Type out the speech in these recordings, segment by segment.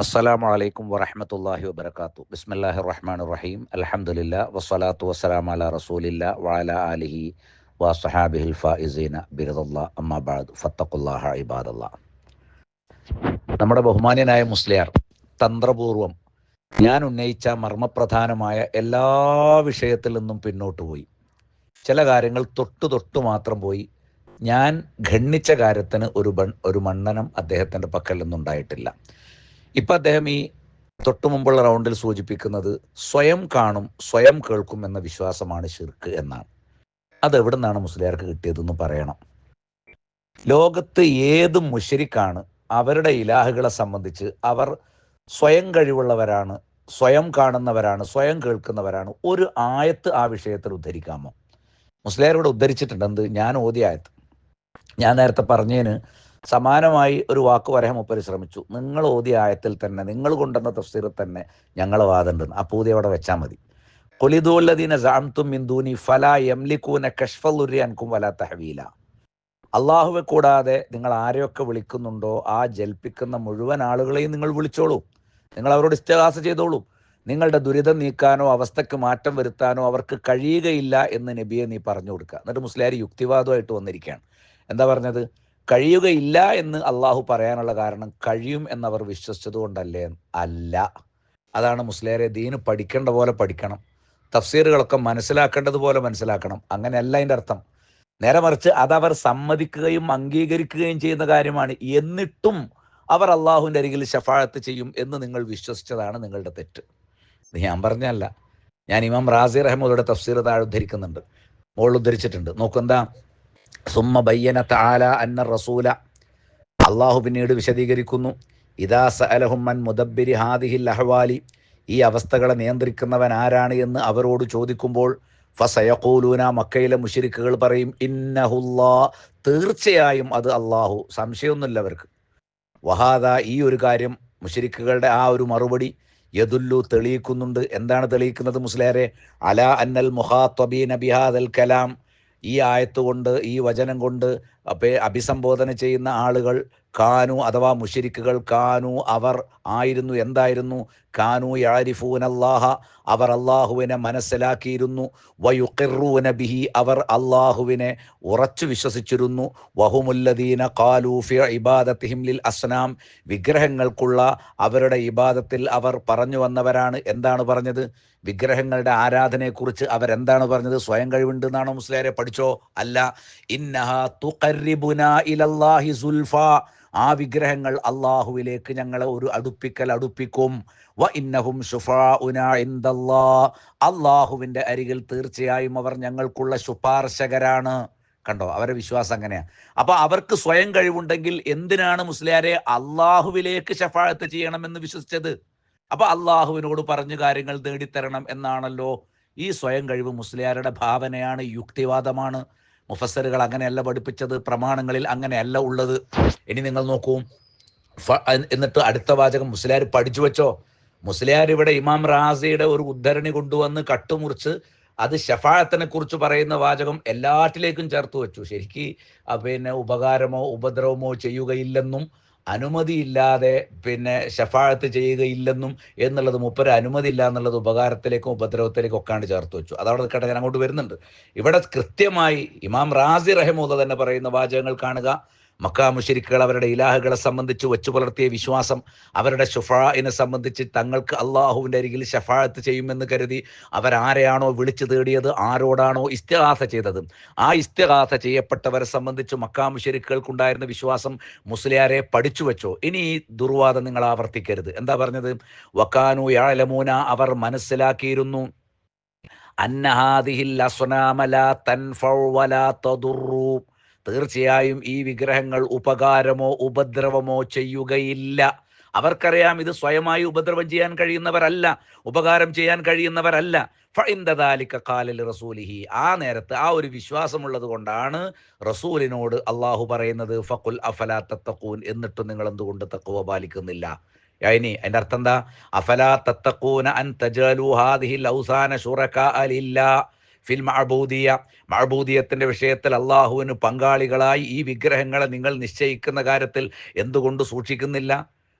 അസ്സലാമു അലൈക്കും വറഹ്മത്തുള്ളാഹി വബറകാതുഹു. ബിസ്മില്ലാഹിർ റഹ്മാനിർ റഹീം. അൽഹംദുലില്ലാ വസ്സലാത്തു വസ്സലാമു അലാ റസൂലില്ലാ വഅലാ ആലിഹി വസ്വഹാബിഹിൽ ഫായിസീന ബിറിദല്ലാഹ്. അമ്മാ ബഅദ് ഫത്തഖുല്ലാഹ ഇബാദല്ലാഹ്. നമ്മുടെ ബഹുമാന്യനായ മുസ്ലിയാർ തന്ത്രപൂർവം ഞാൻ ഉന്നയിച്ച മർമ്മപ്രധാനമായ എല്ലാ വിഷയത്തിൽ നിന്നും പിന്നോട്ട് പോയി. ചില കാര്യങ്ങൾ തൊട്ടു മാത്രം പോയി. ഞാൻ ഖണ്ഡിച്ച കാര്യത്തിന് ഒരു മണ്ഡനം അദ്ദേഹത്തിൻ്റെ പക്കൽ നിന്നുണ്ടായിട്ടില്ല. ഇപ്പം അദ്ദേഹം ഈ തൊട്ടു മുമ്പുള്ള റൗണ്ടിൽ സൂചിപ്പിക്കുന്നത് സ്വയം കാണും സ്വയം കേൾക്കും എന്ന വിശ്വാസമാണ് ശിർക്ക് എന്നാണ്. അതെവിടെ നിന്നാണ് മുസ്ലിയാർക്ക് കിട്ടിയതെന്ന് പറയണം. ലോകത്ത് ഏത് മുശ്രിക്കാണ് അവരുടെ ഇലാഹുകളെ സംബന്ധിച്ച് അവർ സ്വയം കഴിവുള്ളവരാണ്, സ്വയം കാണുന്നവരാണ്, സ്വയം കേൾക്കുന്നവരാണ്, ഒരു ആയത്ത് ആ വിഷയത്തിൽ ഉദ്ധരിക്കാമോ? മുസ്ലിയാരോട് ഉദ്ധരിച്ചിട്ടുണ്ട്. എന്ത്? ഞാൻ ഓതിയ ആയത്ത്. ഞാൻ നേരത്തെ പറഞ്ഞതിന് സമാനമായി ഒരു വാക്ക് പറയാൻ മുപ്പര് ശ്രമിച്ചു. നിങ്ങൾ ഓതിയ ആയത്തിൽ തന്നെ, നിങ്ങൾ കൊണ്ടുവന്ന തഫ്സീറിൽ തന്നെ ഞങ്ങളെ വാദമുണ്ടെന്ന്. ആ പൂതി അവിടെ വെച്ചാൽ മതി. ഖുലിദുല്ലദീന സഅംതും മിൻ ദൂനി ഫലാ യംലികൂന കശ്ഫൽ ദുർരി അൻകും വലാ തഹ്വീല. അള്ളാഹുവെ കൂടാതെ നിങ്ങൾ ആരെയൊക്കെ വിളിക്കുന്നുണ്ടോ ആ ജൽപ്പിക്കുന്ന മുഴുവൻ ആളുകളെയും നിങ്ങൾ വിളിച്ചോളൂ. നിങ്ങൾ അവരോട് ഇസ്തിഗാസ ചെയ്തോളൂ. നിങ്ങളുടെ ദുരിതം നീക്കാനോ അവസ്ഥയ്ക്ക് മാറ്റം വരുത്താനോ അവർക്ക് കഴിയുകയില്ല എന്ന് നബിയെ നീ പറഞ്ഞു കൊടുക്കുക. എന്നിട്ട് മുസ്ലിയാർ യുക്തിവാദമായിട്ട് വന്നിരിക്കുകയാണ്. എന്താ പറഞ്ഞത്? കഴിയുകയില്ല എന്ന് അള്ളാഹു പറയാനുള്ള കാരണം കഴിയും എന്നവർ വിശ്വസിച്ചത് കൊണ്ടല്ലേ? അല്ല. അതാണ് മുസ്ലിയാരെ, ദീന് പഠിക്കേണ്ട പോലെ പഠിക്കണം, തഫ്സീറുകളൊക്കെ മനസ്സിലാക്കേണ്ടതുപോലെ മനസ്സിലാക്കണം. അങ്ങനെയല്ല അതിൻ്റെ അർത്ഥം. നേരെ മറിച്ച് അതവർ സമ്മതിക്കുകയും അംഗീകരിക്കുകയും ചെയ്യുന്ന കാര്യമാണ്. എന്നിട്ടും അവർ അള്ളാഹുവിൻ്റെ അരികിൽ ശഫാഅത്ത് ചെയ്യും എന്ന് നിങ്ങൾ വിശ്വസിച്ചതാണ് നിങ്ങളുടെ തെറ്റ്. ഇത് ഞാൻ പറഞ്ഞല്ല, ഞാൻ ഇമാം റാസി റഹ്മത്തുള്ളാഹിയുടെ തഫ്സീർ താഴെ ഉദ്ധരിക്കുന്നുണ്ട്, മുകളിൽ ഉദ്ധരിച്ചിട്ടുണ്ട്. നോക്കെന്താ? സുമ്മ ബയ്യന തആല അന്ന റസൂല, അള്ളാഹു പിന്നീട് വിശദീകരിക്കുന്നു, ഇദാ സഅലഹും മൻ മുദബ്ബിരി ഹാദിഹിൽ അഹ്വാലി, ഈ അവസ്ഥകളെ നിയന്ത്രിക്കുന്നവൻ ആരാണ് എന്ന് അവരോട് ചോദിക്കുമ്പോൾ, ഫസയഖൂലൂന, മക്കയിലെ മുശ്രിക്കുകൾ പറയും, ഇന്നഹുല്ലാ, തീർച്ചയായും അത് അള്ളാഹു, സംശയമൊന്നുമില്ല അവർക്ക്. വഹാദ, ഈ ഒരു കാര്യം, മുശ്രിക്കുകളുടെ ആ ഒരു മറുപടി, യദുല്ലു, തെളിയിക്കുന്നുണ്ട്. എന്താണ് തെളിയിക്കുന്നത് മുസ്ലിയാരെ? അലാ അന്നൽ മുഖാത്വബീന ബിഹാദൽ കലാം, ഈ ആയത്ത് കൊണ്ട്, ഈ വചനം കൊണ്ട് അഭിസംബോധന ചെയ്യുന്ന ആളുകൾ കാനു, അഥവാ മുശ്രിക്കുകൾ, കാനു, അവർ ആയിരുന്നു, എന്തായിരുന്നു? കാനു യഅരിഫൂനല്ലാഹ, അവർ അള്ളാഹുവിനെ മനസ്സിലാക്കിയിരുന്നു. വയുഖിറൂന ബിഹി, അവർ അള്ളാഹുവിനെ ഉറച്ചു വിശ്വസിച്ചിരുന്നു. വഹുമുല്ലദീന ഖാലൂ ഫി ഇബാദത്തിഹിം ലിൽ അസ്നാം, വിഗ്രഹങ്ങൾക്കുള്ള അവരുടെ ഇബാദത്തിൽ അവർ പറഞ്ഞു വന്നവരാണ്. എന്താണ് പറഞ്ഞത്? വിഗ്രഹങ്ങളുടെ ആരാധനയെക്കുറിച്ച് അവരെന്താണ് പറഞ്ഞത്? സ്വയം കഴിവുണ്ട് എന്നാണോ മുസ്ലിയാരെ? പഠിച്ചോ? അല്ല. ഇന്നഹ തുഖർരിബുനാ ഇലല്ലാഹി സുൽഫാ, ആ വിഗ്രഹങ്ങൾ അള്ളാഹുവിലേക്ക് ഞങ്ങളെ ഒരു അടുപ്പിക്കും. വ ഇന്നഹും ശുഫാഉനാ ഇൻദല്ലാഹ്, അള്ളാഹുവിൻ്റെ അരികിൽ തീർച്ചയായും അവർ ഞങ്ങൾക്കുള്ള ശുപാർശകരാണ്. കണ്ടോ, അവരുടെ വിശ്വാസം അങ്ങനെയാണ്. അപ്പൊ അവർക്ക് സ്വയം കഴിവുണ്ടെങ്കിൽ എന്തിനാണ് മുസ്ലിയാരെ അള്ളാഹുവിലേക്ക് ശഫാഅത്ത് ചെയ്യണമെന്ന് വിശ്വസിച്ചത്? അപ്പൊ അള്ളാഹുവിനോട് പറഞ്ഞു കാര്യങ്ങൾ നേടിത്തരണം എന്നാണല്ലോ. ഈ സ്വയം കഴിവ് മുസ്ലിയാരുടെ ഭാവനയാണ്, യുക്തിവാദമാണ്. മുഫസ്സറുകൾ അങ്ങനെയല്ല പഠിപ്പിച്ചത്, പ്രമാണങ്ങളിൽ അങ്ങനെയല്ല ഉള്ളത്. ഇനി നിങ്ങൾ നോക്കൂ. എന്നിട്ട് അടുത്ത വാചകം മുസ്ലിയാർ പഠിച്ചു വെച്ചോ. മുസ്ലിയാർ ഇവിടെ ഇമാം റാസിയുടെ ഒരു ഉദ്ധരണി കൊണ്ടുവന്ന് കട്ടുമുറിച്ച് അത് ഷഫാഅത്തിനെ കുറിച്ച് പറയുന്ന വാചകം എല്ലാറ്റിലേക്കും ചേർത്ത് വെച്ചു. ശരിക്ക് ഉപകാരമോ ഉപദ്രവമോ ചെയ്യുകയില്ലെന്നും അനുമതിയില്ലാതെ ഷഫാഅത്ത് ചെയ്യുകയില്ലെന്നും എന്നുള്ളത്, മുപ്പര് അനുമതി ഇല്ല എന്നുള്ളത് ഉപകാരത്തിലേക്കും ഉപദ്രവത്തിലേക്കും ഒക്കെയാണ് ചേർത്ത് വെച്ചു. അതവിടെ നിൽക്കട്ടെ, ഞാൻ അങ്ങോട്ട് വരുന്നുണ്ട്. ഇവിടെ കൃത്യമായി ഇമാം റാസി റഹിമഹുല്ലാഹ് തന്നെ പറയുന്ന വാചകങ്ങൾ കാണുക. മക്കാ മുശ്രിക്കുകൾ അവരുടെ ഇലാഹുകളെ സംബന്ധിച്ച് വെച്ചു പുലർത്തിയ വിശ്വാസം, അവരുടെ ശുഫാഇനെ സംബന്ധിച്ച് തങ്ങൾക്ക് അള്ളാഹുവിൻ്റെ അരികിൽ ശഫാഅത്ത് ചെയ്യുമെന്ന് കരുതി അവരാരെയാണോ വിളിച്ചു തേടിയത്, ആരോടാണോ ഇസ്തിഗാസ ചെയ്തത്, ആ ഇസ്തിഗാസ ചെയ്യപ്പെട്ടവരെ സംബന്ധിച്ച് മക്കാ മുശ്രിക്കുകൾക്കുണ്ടായിരുന്ന വിശ്വാസം മുസ്ലിയാരെ പഠിച്ചു വെച്ചോ. ഇനി ഈ ദുർവാദം നിങ്ങൾ ആവർത്തിക്കരുത്. എന്താ പറഞ്ഞത്? വക്കാനു യഅലമൂന, അവർ മനസ്സിലാക്കിയിരുന്നു, അന്ന ഹാദിഹിൽ അസ്നാമ ലാ തൻഫഉ വലാ തദുറു, തീർച്ചയായും ഈ വിഗ്രഹങ്ങൾ ഉപകാരമോ ഉപദ്രവമോ ചെയ്യുകയില്ല. അവർക്കറിയാം ഇത് സ്വയമായി ഉപദ്രവം ചെയ്യാൻ കഴിയുന്നവരല്ല, ഉപകാരം ചെയ്യാൻ കഴിയുന്നവരല്ല. ഫഇൻദദാലിക ഖാല ലിറസൂലിഹി, ആ നേരത്ത് ആ ഒരു വിശ്വാസമുള്ളത് കൊണ്ടാണ് റസൂലിനോട് അള്ളാഹു പറയുന്നത്, ഫഖുൽ അഫലാ തത്തഖൂൻ, എന്നിട്ടും നിങ്ങൾ എന്തുകൊണ്ട് തഖ്വ പാലിക്കുന്നില്ല? ഇനി അതിൻ്റെ അർത്ഥം എന്താ? അഫലാ തത്തഖൂന അൻ തജഅലൂ ഹാദിഹിൽ ഔസാന ശുറകാ ലില്ലാ ഫിൽ മഅബൂദിയ, മഅബൂദിയത്തിന്റെ വിഷയത്തിൽ അള്ളാഹുവിന് പങ്കാളികളായി ഈ വിഗ്രഹങ്ങളെ നിങ്ങൾ നിശ്ചയിക്കുന്ന കാര്യത്തിൽ എന്തുകൊണ്ട് സൂക്ഷിക്കുന്നില്ല?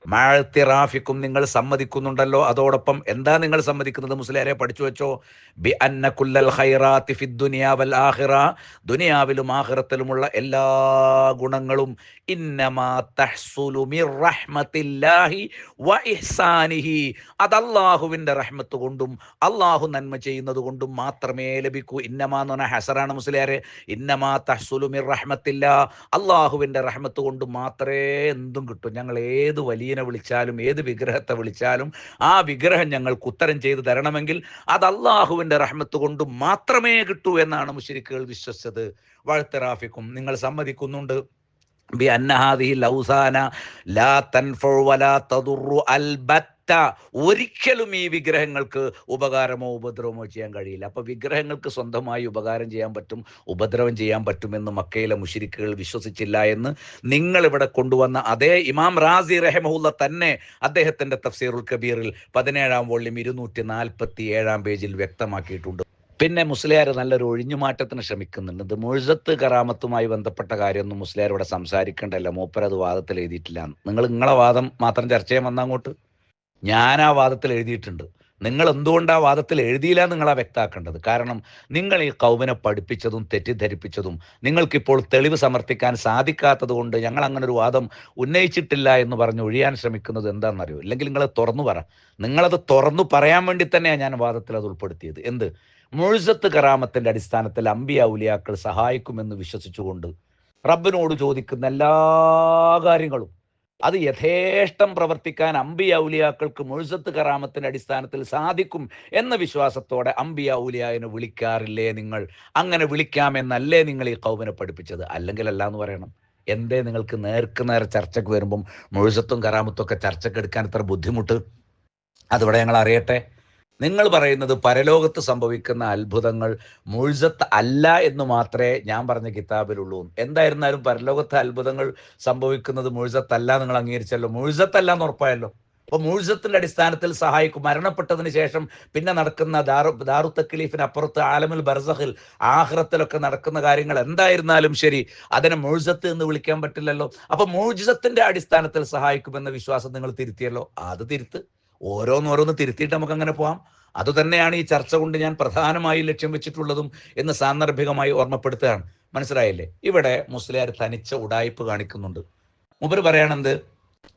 മഅ്തിറാഫിക്കും നിങ്ങൾ സമ്മതിക്കുന്നുണ്ടല്ലോ. അതോടൊപ്പം എന്താ നിങ്ങൾ സമ്മതിക്കുന്നത് മുസ്ലിയാരെ? പഠിച്ചു വെച്ചോ. ബി അന്ന കുല്ലൽ ഖൈറാത്തി ഫിദ് ദുനിയ വൽ ആഖിറ, ദുനിയാവിലും ആഖിറത്തിലുമുള്ള എല്ലാ ഗുണങ്ങളും ഇന്നമാ തഹ്സുലു മിർ റഹ്മത്തില്ലാഹി വ ഇഹ്സാനിഹി, അത് അല്ലാഹുവിൻ്റെ റഹ്മത്ത് കൊണ്ടും അള്ളാഹു നന്മ ചെയ്യുന്നത് കൊണ്ടും മാത്രമേ ലഭിക്കൂ. ഇന്നമാ എന്ന് പറഞ്ഞാൽ ഹസറാണ് മുസ്ലിയാരെ. ഇന്നമാ തഹ്സുലു മിർ റഹ്മത്തില്ലാ, അള്ളാഹുവിൻ്റെ റഹ്മത്ത് കൊണ്ട് മാത്രമേ എന്തും കിട്ടും. ഞങ്ങൾ ഏത് വലിയനെ വിളിച്ചാലും ഏത് വിഗ്രഹത്തെ വിളിച്ചാലും ആ വിഗ്രഹം ഞങ്ങൾക്ക് ഉത്തരം ചെയ്തു തരണമെങ്കിൽ അത് അള്ളാഹുവിൻ്റെ റഹ്മത്ത് കൊണ്ട് മാത്രമേ കിട്ടൂ എന്നാണ് മുശ്രിക്കുകൾ വിശ്വസിച്ചത്. വഅ്തിറാഫിക്കും നിങ്ങൾ സമ്മതിക്കുന്നുണ്ട് ബി അന്ന ഹാദിഹിൽ ഔസാന ലാ തൻഫഉ വലാ തദുറു അൽബത്ത, ഒരിക്കലും ഈ വിഗ്രഹങ്ങൾക്ക് ഉപകാരമോ ഉപദ്രവമോ ചെയ്യാൻ കഴിയില്ല. അപ്പോൾ വിഗ്രഹങ്ങൾക്ക് സ്വന്തമായി ഉപകാരം ചെയ്യാൻ പറ്റും, ഉപദ്രവം ചെയ്യാൻ പറ്റുമെന്ന് മക്കയിലെ മുശ്രിക്കുകൾ വിശ്വസിച്ചില്ല എന്ന് നിങ്ങളിവിടെ കൊണ്ടുവന്ന അതേ ഇമാം റാസി റഹിമഹുല്ല തന്നെ അദ്ദേഹത്തിൻ്റെ തഫ്സീറുൽ കബീറിൽ 17-ാം വോള്യം 247-ാം പേജിൽ വ്യക്തമാക്കിയിട്ടുണ്ട്. പിന്നെ മുസ്ലിയാർ നല്ലൊരു ഒഴിഞ്ഞുമാറ്റത്തിന് ശ്രമിക്കുന്നുണ്ട്. ഇത് മുഴ്സത്ത് കറാമത്തുമായി ബന്ധപ്പെട്ട കാര്യമൊന്നും മുസ്ലിയാർ ഇവിടെ സംസാരിക്കേണ്ടല്ല, മൂപ്പരത് വാദത്തിൽ എഴുതിയിട്ടില്ല. നിങ്ങളെ വാദം മാത്രം ചർച്ച ചെയ്യാൻ വന്നങ്ങോട്ട്. ഞാൻ ആ വാദത്തിൽ എഴുതിയിട്ടുണ്ട്. നിങ്ങൾ എന്തുകൊണ്ട് ആ വാദത്തിൽ എഴുതിയില്ല നിങ്ങളാ വ്യക്തമാക്കേണ്ടത്. കാരണം നിങ്ങൾ ഈ കൗമിനെ പഠിപ്പിച്ചതും തെറ്റിദ്ധരിപ്പിച്ചതും നിങ്ങൾക്കിപ്പോൾ തെളിവ് സമർത്ഥിക്കാൻ സാധിക്കാത്തത് കൊണ്ട് ഞങ്ങൾ അങ്ങനെ ഒരു വാദം ഉന്നയിച്ചിട്ടില്ല എന്ന് പറഞ്ഞ് ഒഴിയാൻ ശ്രമിക്കുന്നത് എന്താണെന്നറിയോ? ഇല്ലെങ്കിൽ നിങ്ങൾ തുറന്നു പറ. നിങ്ങളത് തുറന്നു പറയാൻ വേണ്ടി തന്നെയാണ് ഞാൻ വാദത്തിൽ അത് ഉൾപ്പെടുത്തിയത്. എന്ത്? മുഴ്സത്ത് കറാമത്തിൻ്റെ അടിസ്ഥാനത്തിൽ അമ്പിയ ഔലിയാക്കൾ സഹായിക്കുമെന്ന് വിശ്വസിച്ചുകൊണ്ട് റബ്ബിനോട് ചോദിക്കുന്ന എല്ലാ കാര്യങ്ങളും അത് യഥേഷ്ടം പ്രവർത്തിക്കാൻ അമ്പിയ ഔലിയാക്കൾക്ക് മുഴ്സത്ത് കറാമത്തിൻ്റെ അടിസ്ഥാനത്തിൽ സാധിക്കും എന്ന വിശ്വാസത്തോടെ അമ്പിയ ഔലിയാവിനെ വിളിക്കാറില്ലേ നിങ്ങൾ? അങ്ങനെ വിളിക്കാമെന്നല്ലേ നിങ്ങൾ ഈ കൗമിനെ പഠിപ്പിച്ചത്? അല്ലെങ്കിൽ അല്ല എന്ന് പറയണം. എന്തേ നിങ്ങൾക്ക് നേർക്ക് നേരെ ചർച്ചയ്ക്ക് വരുമ്പം മുഴ്സത്തും കറാമത്തും ഒക്കെ ചർച്ചയ്ക്ക് എടുക്കാൻ ഇത്ര ബുദ്ധിമുട്ട്? അതിവിടെ ഞങ്ങൾ അറിയട്ടെ. നിങ്ങൾ പറയുന്നത് പരലോകത്ത് സംഭവിക്കുന്ന അത്ഭുതങ്ങൾ മുഴ്സത്ത് അല്ല എന്ന് മാത്രമേ ഞാൻ പറഞ്ഞ കിതാബിലുള്ളൂ. എന്തായിരുന്നാലും പരലോകത്തെ അത്ഭുതങ്ങൾ സംഭവിക്കുന്നത് മുഴ്സത്തല്ല നിങ്ങൾ അംഗീകരിച്ചല്ലോ. മുഴ്സത്തല്ല എന്ന് ഉറപ്പായല്ലോ. അപ്പോൾ മുഴ്സത്തിൻ്റെ അടിസ്ഥാനത്തിൽ സഹായിക്കും. മരണപ്പെട്ടതിന് ശേഷം പിന്നെ നടക്കുന്ന ദാറു തക്ലീഫിന് അപ്പുറത്ത് ആലമുൽ ബർസഖിൽ ആഖിറത്തിലൊക്കെ നടക്കുന്ന കാര്യങ്ങൾ എന്തായിരുന്നാലും ശരി, അതിനെ മുഴ്സത്ത് എന്ന് വിളിക്കാൻ പറ്റില്ലല്ലോ. അപ്പോൾ മുഴ്സത്തിൻ്റെ അടിസ്ഥാനത്തിൽ സഹായിക്കുമെന്ന വിശ്വാസം നിങ്ങൾ തിരുത്തിയല്ലോ. അത് തിരുത്ത്. ഓരോന്നോരോന്ന് തിരുത്തിയിട്ട് നമുക്ക് അങ്ങനെ പോവാം. അതുതന്നെയാണ് ഈ ചർച്ച കൊണ്ട് ഞാൻ പ്രധാനമായി ലക്ഷ്യം വെച്ചിട്ടുള്ളതും എന്ന് സാന്ദർഭികമായി ഓർമ്മപ്പെടുത്തുകയാണ്. മനസ്സിലായില്ലേ? ഇവിടെ മുസ്ലിയാർ തനിച്ച ഉടായ്പ് കാണിക്കുന്നുണ്ട്. മൂപ്പര് പറയണത്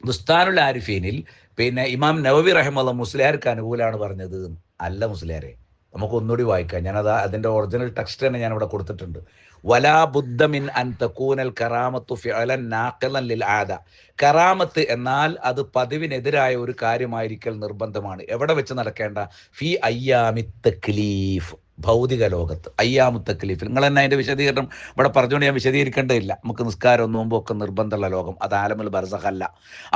ബുസ്താനുൽ ആരിഫീനിൽ പിന്നെ ഇമാം നവവി റഹിമഹുല്ലാഹ് മുസ്ലിയാർക്ക് അനുകൂലമാണ് പറഞ്ഞത്. അല്ല മുസ്ലിയാരെ, നമുക്ക് ഒന്നുകൂടി വായിക്കാം. ഞാനത് അതിൻ്റെ ഒറിജിനൽ ടെക്സ്റ്റ് തന്നെ ഞാനിവിടെ കൊടുത്തിട്ടുണ്ട്. വലാ ബുദ്ദ മിൻ അൻ തകൂനൽ കറാമത്തു ഫിഅലൻ നാഖിലൻ ലിൽ ആദ, കറാമത്ത് എന്നാൽ അത് പതിവിനെതിരായ ഒരു കാര്യമായിരിക്കൽ നിർബന്ധമാണ്. എവിടെ വെച്ച് നടക്കേണ്ട? ഫി അയ്യാമി തക്ലീഫ്, ഭൗതിക ലോകത്ത്. അയ്യാമു തക്ലീഫിൽ നിങ്ങൾ തന്നെ അതിൻ്റെ വിശദീകരണം ഇവിടെ പറഞ്ഞുകൊണ്ട് ഞാൻ വിശദീകരിക്കേണ്ടതില്ല. നമുക്ക് നിസ്കാരം നോമ്പും ഒക്കെ നിർബന്ധമുള്ള ലോകം, അത് ആലമുൽ ബർസഖല്ല.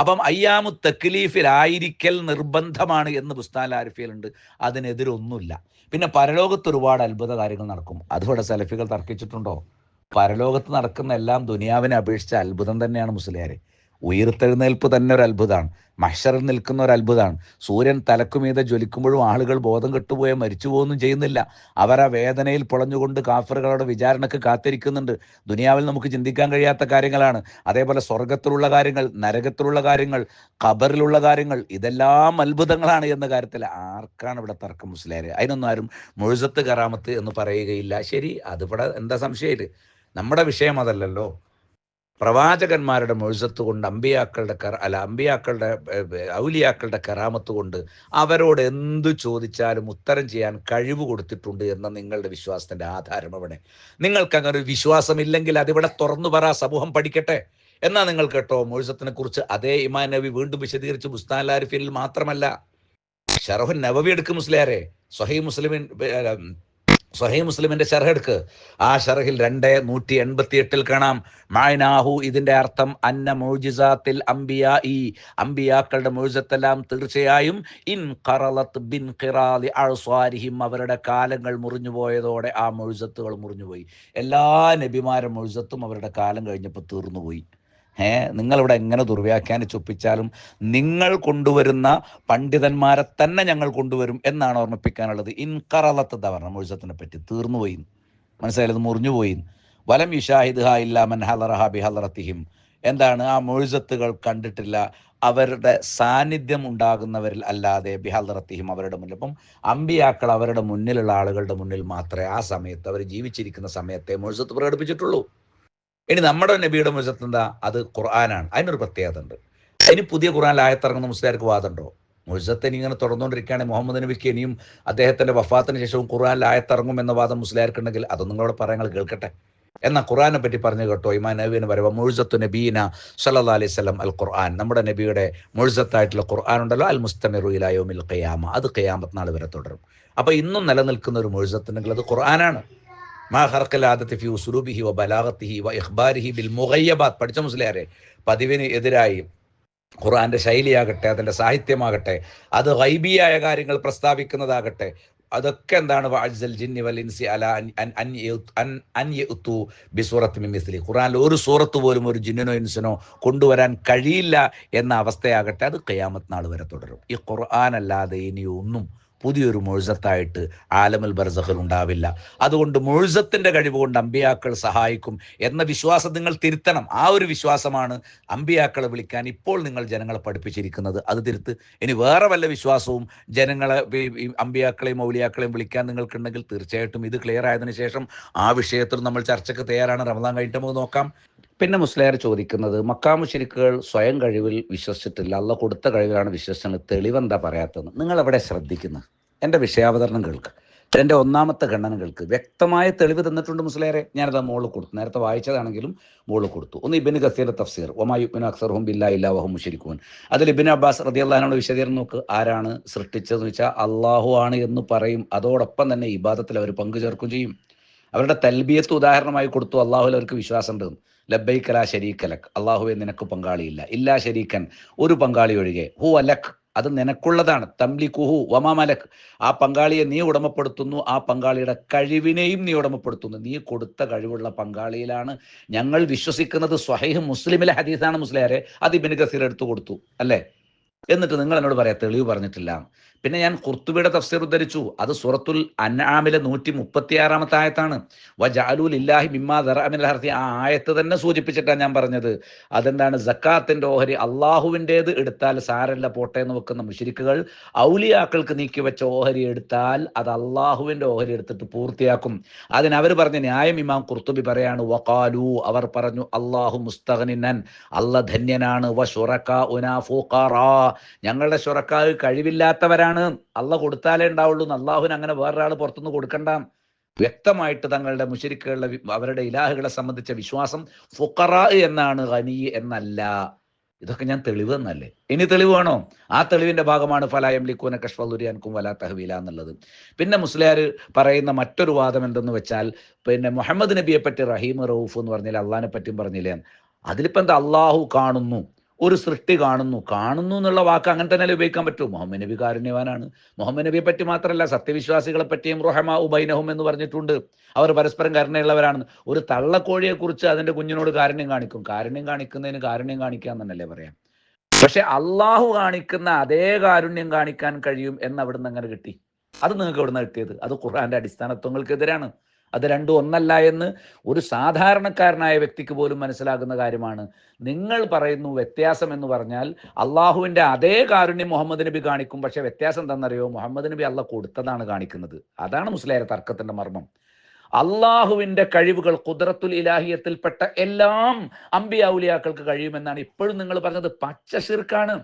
അപ്പം അയ്യാമു തക്ലീഫിലായിരിക്കൽ നിർബന്ധമാണ് എന്ന് ബുസ്താനുൽ ആരിഫിലുണ്ട്. അതിനെതിരൊന്നുമില്ല. പിന്നെ പരലോകത്ത് ഒരുപാട് അത്ഭുത കാര്യങ്ങൾ നടക്കും. അതിവിടെ സലഫികൾ തർക്കിച്ചിട്ടുണ്ടോ? പരലോകത്ത് നടക്കുന്ന എല്ലാം ദുനിയാവിനെ അപേക്ഷിച്ച അത്ഭുതം തന്നെയാണ് മുസ്ലിയാരെ. ഉയർത്തെഴുന്നേൽപ്പ് തന്നെ ഒരു അത്ഭുതമാണ്. മഹ്ശറിൽ നിൽക്കുന്ന ഒരു അത്ഭുതമാണ്. സൂര്യൻ തലക്കുമീതെ ജ്വലിക്കുമ്പോഴും ആളുകൾ ബോധം കെട്ടുപോയോ മരിച്ചു പോകുകയൊന്നും ചെയ്യുന്നില്ല. അവർ ആ വേദനയിൽ പൊളഞ്ഞുകൊണ്ട് കാഫിറുകളുടെ വിചാരണക്ക് കാത്തിരിക്കുന്നുണ്ട്. ദുനിയാവിൽ നമുക്ക് ചിന്തിക്കാൻ കഴിയാത്ത കാര്യങ്ങളാണ്. അതേപോലെ സ്വർഗത്തിലുള്ള കാര്യങ്ങൾ, നരകത്തിലുള്ള കാര്യങ്ങൾ, ഖബറിലുള്ള കാര്യങ്ങൾ, ഇതെല്ലാം അത്ഭുതങ്ങളാണ് എന്ന കാര്യത്തിൽ ആർക്കാണ് ഇവിടെ തർക്കം മുസ്ലിയാരെ? അതിനൊന്നും ആരും മുഴ്സത്ത് കറാമത്ത് എന്ന് പറയുകയില്ല. ശരി, അതിവിടെ എന്താ സംശയമില്ല. നമ്മുടെ വിഷയം അതല്ലല്ലോ. പ്രവാചകന്മാരുടെ മുഴ്സത്ത് കൊണ്ട് അമ്പിയാക്കളുടെ ഔലിയാക്കളുടെ കറാമത്ത് കൊണ്ട് അവരോട് എന്തു ചോദിച്ചാലും ഉത്തരം ചെയ്യാൻ കഴിവ് കൊടുത്തിട്ടുണ്ട് എന്ന നിങ്ങളുടെ വിശ്വാസത്തിൻ്റെ ആധാരം എവിടെ? നിങ്ങൾക്ക് അങ്ങനെ ഒരു വിശ്വാസമില്ലെങ്കിൽ അതിവിടെ തുറന്നു പറ, സമൂഹം പഠിക്കട്ടെ. എന്നാൽ നിങ്ങൾ കേട്ടോ, മുഴ്സത്തിനെ കുറിച്ച് അതേ ഇമാം നബി വീണ്ടും വിശദീകരിച്ച് ബുസ്താനുൽ ആരിഫീനിൽ മാത്രമല്ല, ശറഹുൻ നവവി എടുക്കും മുസ്ലിയാരെ. സ്വഹീഹ് മുസ്ലിമിന്റെ ശർഹ് എടുക്ക്. ആ ശർഹിൽ 2/188 കാണാം മഅനാഹു, ഇതിന്റെ അർത്ഥം അന്ന മുഅ്ജിസാത്തിൽ അംബിയാഇ, അംബിയാക്കളുടെ മുഅ്ജിസത്തെല്ലാം തീർച്ചയായും ഇൻ ഖറലത് ബിൻ ഖിറാലി അഴ്സാരിഹിം, അവരുടെ കാലങ്ങൾ മുറിഞ്ഞു പോയതോടെ ആ മുഅ്ജിസത്തുകൾ മുറിഞ്ഞുപോയി. എല്ലാ നബിമാരുടെ മുഅ്ജിസത്തും അവരുടെ കാലം കഴിഞ്ഞപ്പോൾ തീർന്നുപോയി. നിങ്ങളിവിടെ എങ്ങനെ ദുർവ്യാഖ്യാനിച്ചൊപ്പിച്ചാലും നിങ്ങൾ കൊണ്ടുവരുന്ന പണ്ഡിതന്മാരെ തന്നെ ഞങ്ങൾ കൊണ്ടുവരും എന്നാണ് ഓർമ്മിപ്പിക്കാനുള്ളത്. ഇൻകറലത്ത് എന്താ പറഞ്ഞ മുഴ്സത്തിനെ പറ്റി? തീർന്നുപോയി, മനസ്സിലായത്, മുറിഞ്ഞുപോയി. വലം യുഷാഹിദ്ഹ ഇല്ലാ മൻ ഹളറഹ ബിഹളറത്തിഹിം, എന്താണ്? ആ മുഴ്സത്തുകൾ കണ്ടിട്ടില്ല അവരുടെ സാന്നിധ്യം ഉണ്ടാകുന്നവരിൽ അല്ലാതെ ബിഹദ്റത്തിഹിം അവരുടെ മുന്നിൽ. അപ്പം അമ്പിയാക്കൾ അവരുടെ മുന്നിലുള്ള ആളുകളുടെ മുന്നിൽ മാത്രമേ ആ സമയത്ത് അവർ ജീവിച്ചിരിക്കുന്ന സമയത്തെ മുഅ്ജിസത്ത് പ്രകടിപ്പിച്ചിട്ടുള്ളൂ. ഇനി നമ്മുടെ നബിയുടെ മുഅ്ജിസത്ത് എന്താ? അത് ഖുർആനാണ്. അതിനൊരു പ്രത്യേകത ഉണ്ട്. ഇനി പുതിയ ഖുർആനിൽ ആയത്തിറങ്ങുന്ന മുസ്ലിയാർക്ക് വാദമുണ്ടോ? മുഅ്ജിസത്ത് ഇനി ഇങ്ങനെ തുടർന്നുകൊണ്ടിരിക്കുകയാണെങ്കിൽ മുഹമ്മദ് നബിക്ക് ഇനിയും അദ്ദേഹത്തിന്റെ വഫാത്തിന് ശേഷവും ഖുർആനിൽ ആയത്തിറങ്ങും എന്ന വാദം മുസ്ലിയാർക്കുണ്ടെങ്കിൽ അതൊന്നും നിങ്ങളോട് പറയാൻ കേൾക്കട്ടെ. എന്നാൽ ഖുർആനെ പറ്റി പറഞ്ഞു കേട്ടോ. ഇമാം നബീന് പറയുമ്പോൾ മുഅ്ജിസത്തു നബീന സല്ലല്ലാഹു അലൈഹി വസല്ലം അൽ ഖുർആൻ, നമ്മുടെ നബിയുടെ മുഅ്ജിസത്തായിട്ടുള്ള ഖുർആൻ ഉണ്ടല്ലോ, അൽ മുസ്തമിറു ഇലാ യൗമിൽ ഖിയാമ, അത് ഖിയാമത്ത് നാൾ വരെ തുടരും. അപ്പോൾ ഇന്നും നിലനിൽക്കുന്ന ഒരു മുഅ്ജിസത്തുണ്ടെങ്കിൽ അത് ഖുർആനാണ്. മാ ഖർഖൽ ആദത്തി ഫി ഉസ്ലൂബിഹി വ ബലാഗത്തിഹി വ ഇഖ്ബാരിഹി ബിൽ മുഗയ്യബാത്ത്. പഠിച്ച മുസ്ലിയാരെ, പതിവിന് എതിരായി ഖുർആന്റെ ശൈലിയാകട്ടെ, അതിൻ്റെ സാഹിത്യമാകട്ടെ, അത് ഗൈബിയായ കാര്യങ്ങൾ പ്രസ്താവിക്കുന്നതാകട്ടെ, അതൊക്കെ എന്താണ്? വഅജ്സൽ ജിന്നി വൽ ഇൻസി അലാ അൻ യഅ്തു ബിസൂറത്തി മിൻ മിസ്ലി. ഖുർആനിൽ ഒരു സൂറത്ത് പോലും ഒരു ജിന്നിനോ ഇൻസിനോ കൊണ്ടുവരാൻ കഴിയില്ല എന്ന അവസ്ഥയാകട്ടെ, അത് ഖിയാമത്ത് നാൾ വരെ തുടരും. ഈ ഖുർആൻ അല്ലാതെ ഇനി ഒന്നും പുതിയൊരു മുഅ്ജിസത്തായിട്ട് ആലമുൽ ബർസഖിൽ ഉണ്ടാവില്ല. അതുകൊണ്ട് മുഅ്ജിസത്തിന്റെ കഴിവ് കൊണ്ട് അമ്പിയാക്കൾ സഹായിക്കും എന്ന വിശ്വാസം നിങ്ങൾ തിരുത്തണം. ആ ഒരു വിശ്വാസമാണ് അമ്പിയാക്കളെ വിളിക്കാൻ ഇപ്പോൾ നിങ്ങൾ ജനങ്ങളെ പഠിപ്പിച്ചിരിക്കുന്നത്. അത് തിരുത്ത്. ഇനി വേറെ വല്ല വിശ്വാസവും ജനങ്ങളെ അമ്പിയാക്കളെയും ഔലിയാക്കളെയും വിളിക്കാൻ നിങ്ങൾക്കുണ്ടെങ്കിൽ തീർച്ചയായിട്ടും ഇത് ക്ലിയർ ആയതിനു ശേഷം ആ വിഷയത്തിൽ നമ്മൾ ചർച്ചയ്ക്ക് തയ്യാറാണ്. റമദാൻ കഴിഞ്ഞിട്ട് നമുക്ക് നോക്കാം. പിന്നെ മുസ്ലിയാർ ചോദിക്കുന്നത്, മക്കാ മുശ്രിക്കുകൾ സ്വയം കഴിവിൽ വിശ്വസിച്ചിട്ടില്ല, അള്ള കൊടുത്ത കഴിവിലാണ് വിശ്വസിച്ചത്, തെളിവെന്താ പറയാത്തതെന്ന്. നിങ്ങൾ എവിടെ ശ്രദ്ധിക്കുന്നത്? എൻ്റെ വിഷയാവതരണം കേൾക്ക്, എൻ്റെ ഒന്നാമത്തെ ഖണ്ഡനം കേൾക്ക്. വ്യക്തമായ തെളിവ് തന്നിട്ടുണ്ട് മുസ്ലിയാരെ. ഞാനത് മുകളിൽ കൊടുത്തു, നേരത്തെ വായിച്ചതാണെങ്കിലും മുകളിൽ കൊടുത്തു. ഒന്ന് ഇബ്നു കസീർ തഫ്സീർ, വമാ യുഅ്മിനു അക്സറുഹും ബില്ലാഹി ഇല്ലാ വഹും മുശ്രികൂൻ. അതിൽ ഇബ്നു അബ്ബാസ് റളിയല്ലാഹു അൻഹു വിശദീകരണം നോക്ക്. ആരാണ് സൃഷ്ടിച്ചതെന്ന് വെച്ചാൽ അള്ളാഹു ആണ് എന്ന് പറയും. അതോടൊപ്പം തന്നെ ഇബാദത്തിൽ അവർ പങ്കു ചേർക്കും ചെയ്യും. അവരുടെ തൽബിയത്ത് ഉദാഹരണമായി കൊടുത്തു. അള്ളാഹുൽ അവർക്ക് വിശ്വാസമുണ്ട്. ലബ്ബൈക ലാ ശരീക ലക്, അള്ളാഹുവെ നിനക്ക് പങ്കാളിയില്ല. ഇല്ലാ ശരീക്കൻ, ഒരു പങ്കാളി ഒഴികെ. ഹു അലക്, അത് നിനക്കുള്ളതാണ്. തംലികുഹു വമാ മലക്, ആ പങ്കാളിയെ നീ ഉടമപ്പെടുത്തുന്നു, ആ പങ്കാളിയുടെ കഴിവിനെയും നീ ഉടമപ്പെടുത്തുന്നു. നീ കൊടുത്ത കഴിവുള്ള പങ്കാളിയിലാണ് ഞങ്ങൾ വിശ്വസിക്കുന്നത്. സ്വഹീഹ് മുസ്ലിമിലെ ഹദീസാണ് മുസ്ലിയാരെ. അത് ഇബ്നു കസീർ എടുത്തു കൊടുത്തു അല്ലേ? എന്നിട്ട് നിങ്ങൾ എന്നോട് പറയാം തെളിവ് പറഞ്ഞിട്ടില്ല. പിന്നെ ഞാൻ ഖുർത്തുബിയുടെ തഫ്സീർ ഉദ്ധരിച്ചു. അത് സൂറത്തുൽ അൻആമിലെ 136 ആയത്താണ്. വജഅലു ലില്ലാഹി മിമ്മാ ദറഅ മിനൽ ഹർസി, ആ ആയത്ത് തന്നെ സൂചിപ്പിച്ചിട്ടാണ് ഞാൻ പറഞ്ഞത്. അതെന്താണ്? സക്കാത്തിന്റെ ഓഹരി അള്ളാഹുവിൻ്റേത് എടുത്താൽ സാരല്ല പോട്ടെ എന്ന് വെക്കുന്ന മുശ്രിക്കുകൾ ഔലിയാക്കൾക്ക് നീക്കി വെച്ച ഓഹരി എടുത്താൽ അത് അള്ളാഹുവിൻ്റെ ഓഹരി എടുത്തിട്ട് പൂർത്തിയാക്കും. അതിനവർ പറഞ്ഞ ന്യായം ഇമാം ഖുർത്തുബി പറയാണ്, വഖാലു, അവർ പറഞ്ഞു, അള്ളാഹു മുസ്തഗ്നിൻ, അല്ല ധന്യനാണ്, വശുറകാഉനാ ഫുഖറാ, ഞങ്ങളുടെ ശുറക്കാ കഴിവില്ലാത്തവരാണ്. അള്ള കൊടുത്താലേ ഉണ്ടാവുള്ളൂ. അള്ളാഹുവിന് അങ്ങനെ വേറൊരാൾ പുറത്തുനിന്ന് കൊടുക്കണ്ട. വ്യക്തമായിട്ട് തങ്ങളുടെ മുശ്രിക്കുകളുടെ അവരുടെ ഇലാഹുകളെ സംബന്ധിച്ച വിശ്വാസം ഫുഖറാ എന്നാണ്, ഗനി എന്നല്ല. ഇതൊക്കെ ഞാൻ തെളിവ് എന്നല്ലേ? ഇനി തെളിവ് വേണോ? ആ തെളിവിന്റെ ഭാഗമാണ് ഫലാ യംലികൂന കശ്ഫ ദുരി അൻകും വലാ തഹ്വീല എന്നുള്ളത്. പിന്നെ മുസ്ലിയാർ പറയുന്ന മറ്റൊരു വാദം എന്തെന്ന് വെച്ചാൽ, പിന്നെ മുഹമ്മദ് നബിയെ പറ്റി റഹീം റഊഫ് എന്ന് പറഞ്ഞില്ല, അള്ളാഹിനെ പറ്റിയും പറഞ്ഞില്ലേ? അതിലിപ്പോൾ എന്താ? അള്ളാഹു കാണുന്നു, ഒരു സൃഷ്ടി കാണുന്നു. കാണുന്നു എന്നുള്ള വാക്ക് അങ്ങനെ തന്നെ ഉപയോഗിക്കാൻ പറ്റൂ. മുഹമ്മദ് നബി കാരുണ്യവാനാണ്. മുഹമ്മദ് നബിയെ പറ്റി മാത്രമല്ല, സത്യവിശ്വാസികളെ പറ്റിയും റുഹമാഉ ബൈനഹും എന്ന് പറഞ്ഞിട്ടുണ്ട്. അവർ പരസ്പരം കരുണയുള്ളവരാണ്. ഒരു തള്ളക്കോഴിയെ കുറിച്ച് അതിന്റെ കുഞ്ഞിനോട് കാരുണ്യം കാണിക്കും. കാരുണ്യം കാണിക്കുന്നതിന് കാരുണ്യം കാണിക്കുക എന്നല്ലേ പറയാം. പക്ഷെ അള്ളാഹു കാണിക്കുന്ന അതേ കാരുണ്യം കാണിക്കാൻ കഴിയും എന്ന് അവിടുന്ന് അങ്ങനെ കിട്ടി? അത് നിങ്ങൾക്ക് എവിടുന്ന് കിട്ടിയത്? അത് ഖുർആന്റെ അടിസ്ഥാനത്വങ്ങൾക്കെതിരാണ്. അത് രണ്ടും ഒന്നല്ല എന്ന് ഒരു സാധാരണക്കാരനായ വ്യക്തിക്ക് പോലും മനസ്സിലാകുന്ന കാര്യമാണ്. നിങ്ങൾ പറയുന്നു വ്യത്യാസം എന്ന് പറഞ്ഞാൽ അള്ളാഹുവിൻ്റെ അതേ കാരുണ്യം മുഹമ്മദ് നബി കാണിക്കും. പക്ഷെ വ്യത്യാസം എന്താണെന്നറിയോ? മുഹമ്മദ് നബി അള്ളാഹ് കൊടുത്തതാണ് കാണിക്കുന്നത്. അതാണ് മുസ്ലിയാരെ തർക്കത്തിന്റെ മർമ്മം. അള്ളാഹുവിൻ്റെ കഴിവുകൾ ഖുദ്റത്തുൽ ഇലാഹിയത്തിൽപ്പെട്ട എല്ലാം അമ്പിയ ഔലിയാക്കൾക്ക് കഴിയുമെന്നാണ് ഇപ്പോഴും നിങ്ങൾ പറഞ്ഞത്. പച്ച ശിർക്കാണ്,